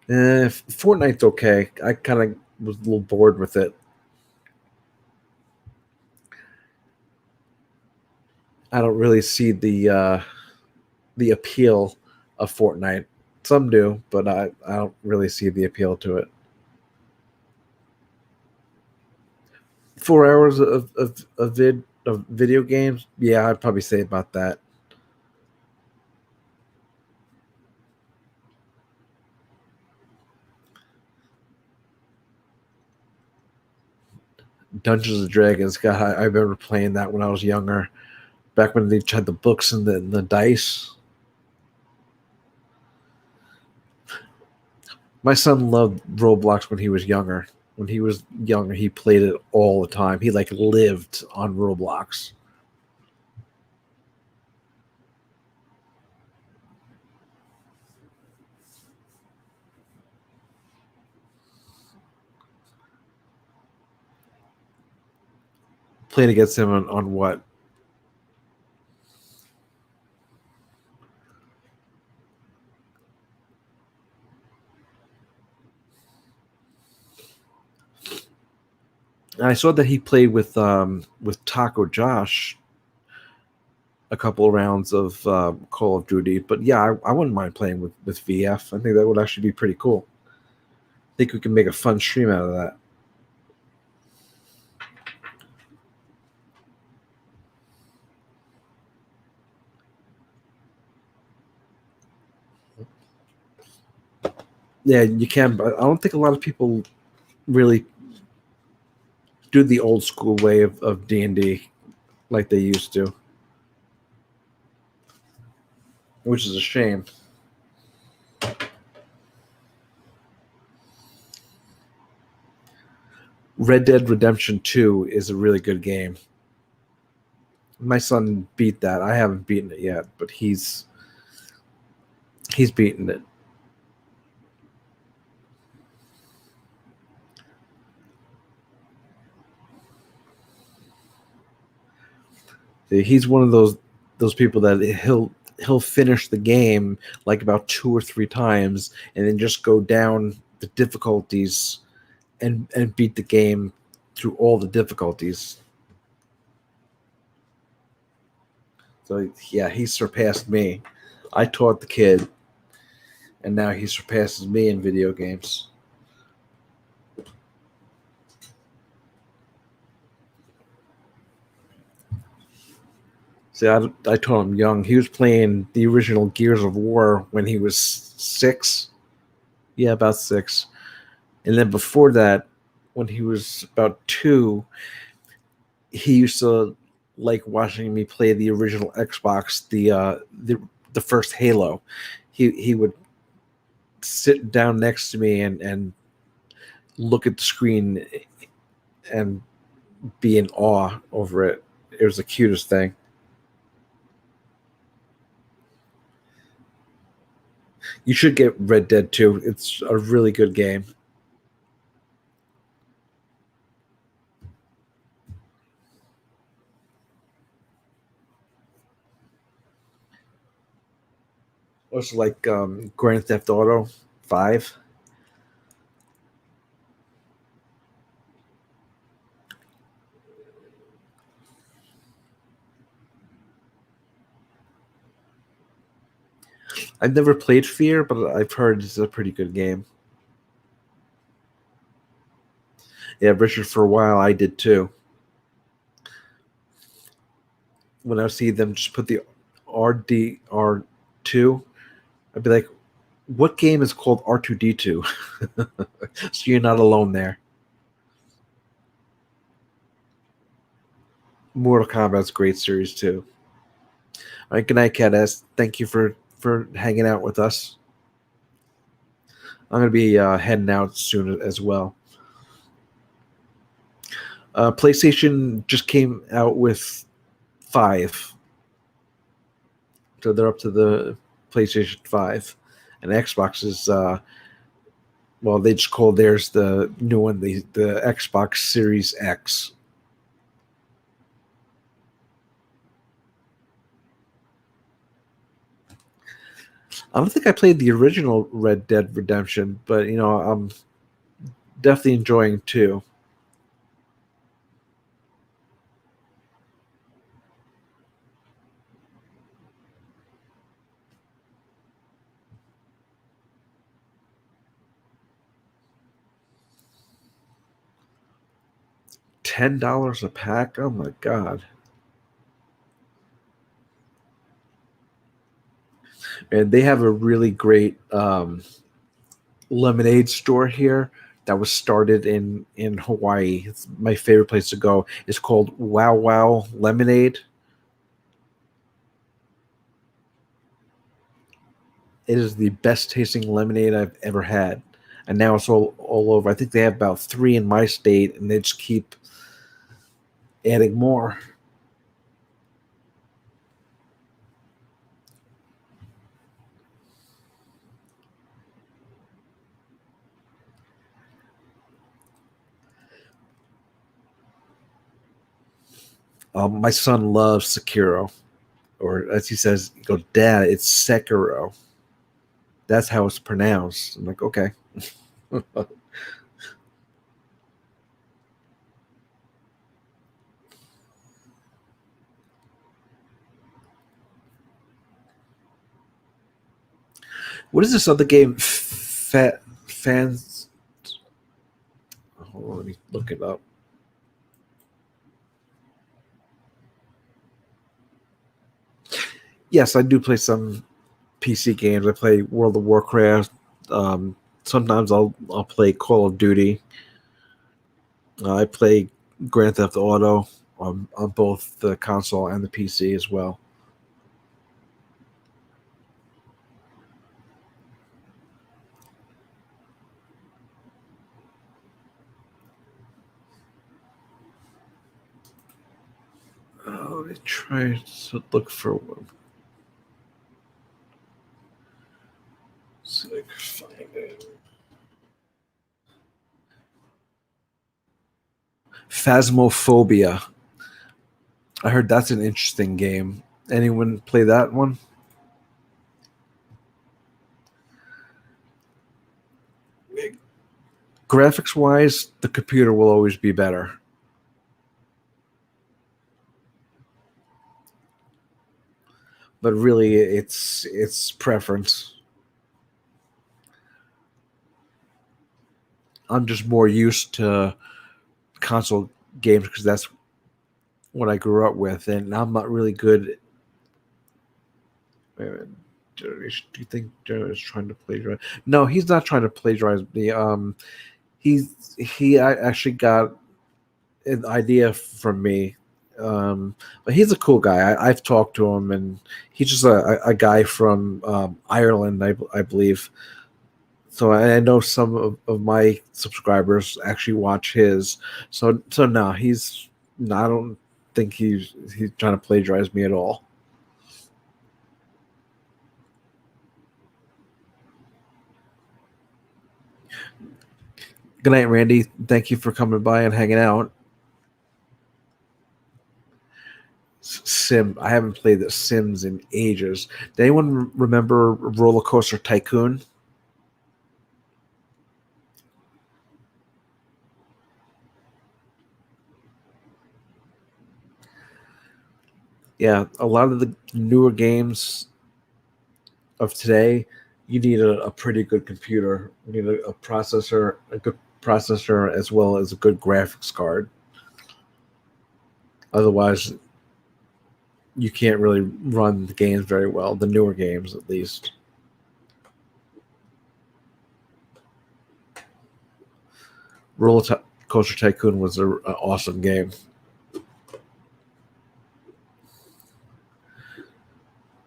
Fortnite's okay. I kind of was a little bored with it. I don't really see the appeal of Fortnite. Some do, but I don't really see the appeal to it. 4 hours of video games? Yeah, I'd probably say about that. Dungeons and Dragons. God, I remember playing that when I was younger. Back when they had the books and the dice. My son loved Roblox when he was younger. When he was younger, he played it all the time. He lived on Roblox. Played against him on what? And I saw that he played with Taco Josh a couple of rounds of Call of Duty. But yeah, I wouldn't mind playing with VF. I think that would actually be pretty cool. I think we can make a fun stream out of that. Yeah, you can, but I don't think a lot of people really do the old school way of D&D like they used to, which is a shame. Red Dead Redemption 2 is a really good game. My son beat that. I haven't beaten it yet, but he's beaten it. He's one of those people that he'll finish the game like about 2 or 3 times and then just go down the difficulties and beat the game through all the difficulties. So yeah, he surpassed me. I taught the kid, and now he surpasses me in video games. See, I taught him young. He was playing the original Gears of War when he was 6. Yeah, about 6. And then before that, when he was about 2, he used to like watching me play the original Xbox, the first Halo. He would sit down next to me and look at the screen and be in awe over it. It was the cutest thing. You should get Red Dead 2. It's a really good game. Also like Grand Theft Auto 5. I've never played Fear, but I've heard it's a pretty good game. Yeah, Richard, for a while I did too. When I see them just put the RDR2, I'd be like, What game is called R2D2? So you're not alone there. Mortal Kombat's a great series too. All right, good night, Cat S. Thank you for hanging out with us. I'm going to be heading out soon as well. PlayStation just came out with 5. So they're up to the PlayStation 5. And Xbox is, well, they just called theirs the new one, the Xbox Series X. I don't think I played the original Red Dead Redemption, but, you know, I'm definitely enjoying 2. $10 a pack? Oh my god. And they have a really great lemonade store here that was started in Hawaii. It's my favorite place to go. It's called Wow Wow Lemonade. It is the best tasting lemonade I've ever had. And now it's all over. I think they have about 3 in my state, and they just keep adding more. My son loves Sekiro, or as he says, he goes, "Dad, it's Sekiro." That's how it's pronounced. I'm like, okay. What is this other game? Fans. Hold on, let me look it up. Yes, I do play some PC games. I play World of Warcraft. Sometimes I'll play Call of Duty. I play Grand Theft Auto on both the console and the PC as well. Let me try to look for one. See if I can find it. Phasmophobia. I heard that's an interesting game. Anyone play that one? Graphics wise, the computer will always be better. But really, it's preference. I'm just more used to console games because that's what I grew up with, and I'm not really good. Wait a minute. Do you think Joe is trying to plagiarize? No, he's not trying to plagiarize me. He actually got an idea from me. But he's a cool guy. I've talked to him, and he's just a guy from Ireland, I believe. So I know some of my subscribers actually watch his. So no, he's. No, I don't think he's trying to plagiarize me at all. Good night, Randy. Thank you for coming by and hanging out. I haven't played The Sims in ages. Did anyone remember Roller Coaster Tycoon? Yeah, a lot of the newer games of today, you need a pretty good computer. You need a processor, a good processor, as well as a good graphics card. Otherwise, you can't really run the games very well, the newer games at least. Coaster Tycoon was an awesome game.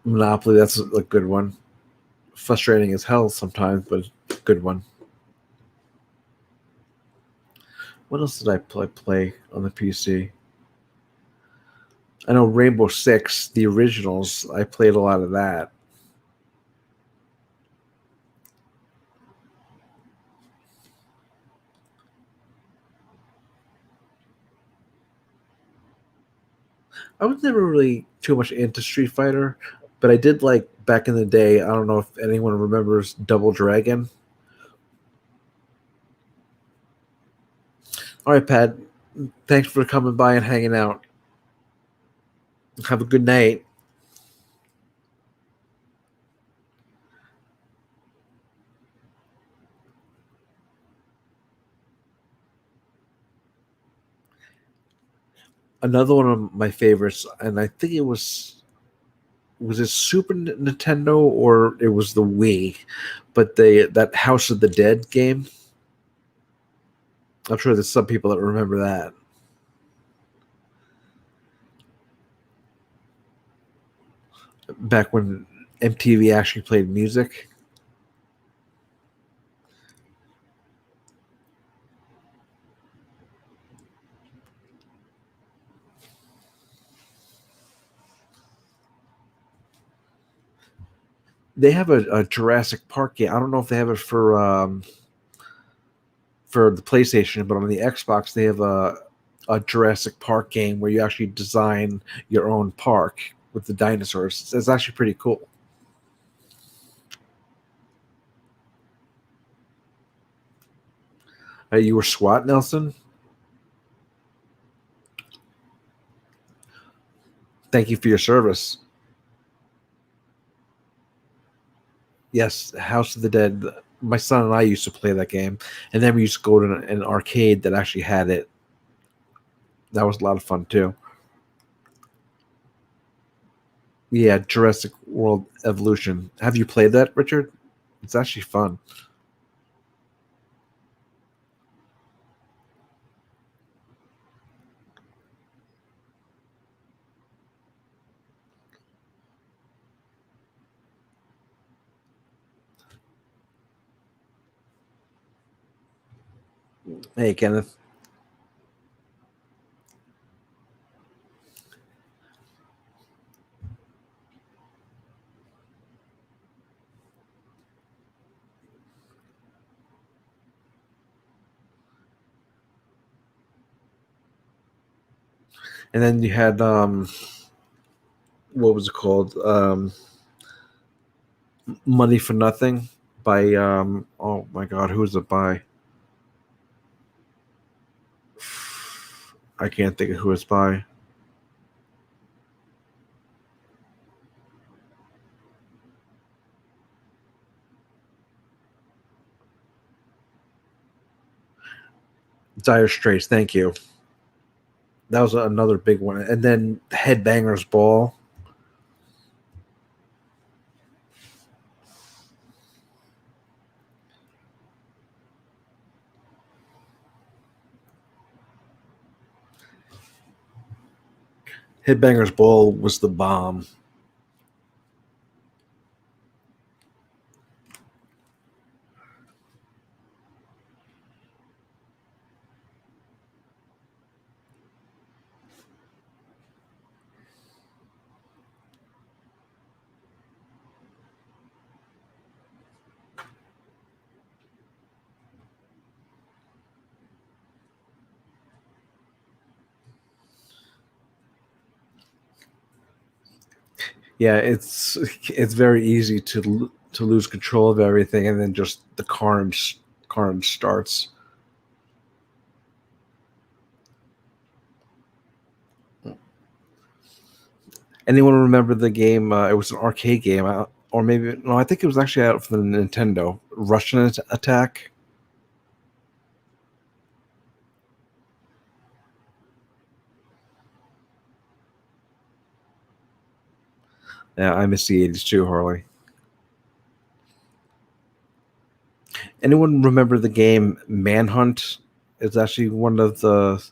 Monopoly, that's a good one. Frustrating as hell sometimes, but a good one. What else did I play on the PC? I know Rainbow Six, the originals. I played a lot of that. I was never really too much into Street Fighter, but I did like back in the day. I don't know if anyone remembers Double Dragon. All right, Pat. Thanks for coming by and hanging out. Have a good night. Another one of my favorites, and I think it was it Super Nintendo or it was the Wii, but that House of the Dead game. I'm sure there's some people that remember that. Back when MTV actually played music. They have a Jurassic Park game. I don't know if they have it for the PlayStation, but on the Xbox they have a Jurassic Park game where you actually design your own park with the dinosaurs. It's actually pretty cool. You were SWAT, Nelson? Thank you for your service. Yes, House of the Dead. My son and I used to play that game, and then we used to go to an arcade that actually had it. That was a lot of fun too. Yeah, Jurassic World Evolution. Have you played that, Richard? It's actually fun. Hey, Kenneth. And then you had what was it called? Money for Nothing by oh my god, who was it by? I can't think of who it's by. Dire Straits, thank you. That was another big one. And then Headbangers Ball. Headbangers Ball was the bomb. Yeah, it's very easy to lose control of everything, and then just the carnage starts. Anyone remember the game? It was an arcade game, or maybe no. I think it was actually out for the Nintendo. Russian Attack. Yeah, I miss the 80s too, Harley. Anyone remember the game Manhunt? It's actually one of the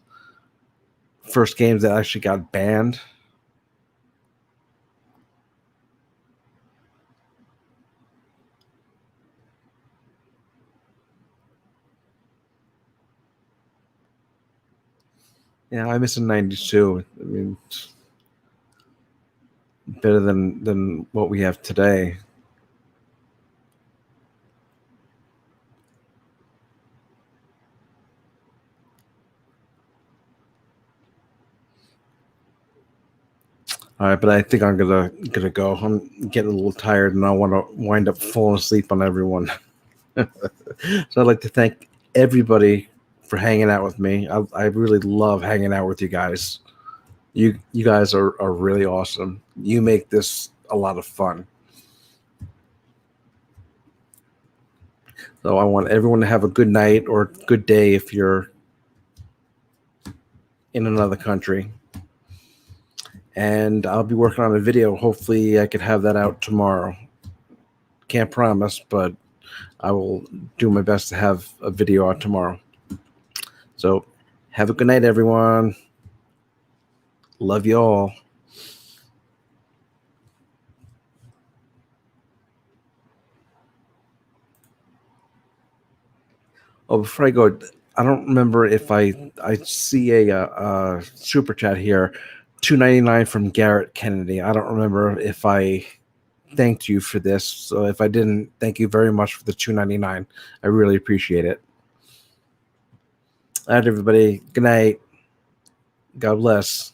first games that actually got banned. Yeah, I miss a 92. I mean, better than what we have today. All right, but I think I'm gonna go. I'm getting a little tired, and I want to wind up falling asleep on everyone. So I'd like to thank everybody for hanging out with me. I really love hanging out with you guys. You guys are really awesome. You make this a lot of fun. So I want everyone to have a good night or good day if you're in another country. And I'll be working on a video. Hopefully I could have that out tomorrow. Can't promise, but I will do my best to have a video out tomorrow. So have a good night, everyone. Love you all. Oh, before I go, I don't remember if I see a super chat here, $2.99 from Garrett Kennedy. I don't remember if I thanked you for this. So if I didn't, thank you very much for the $2.99. I really appreciate it. All right, everybody. Good night. God bless.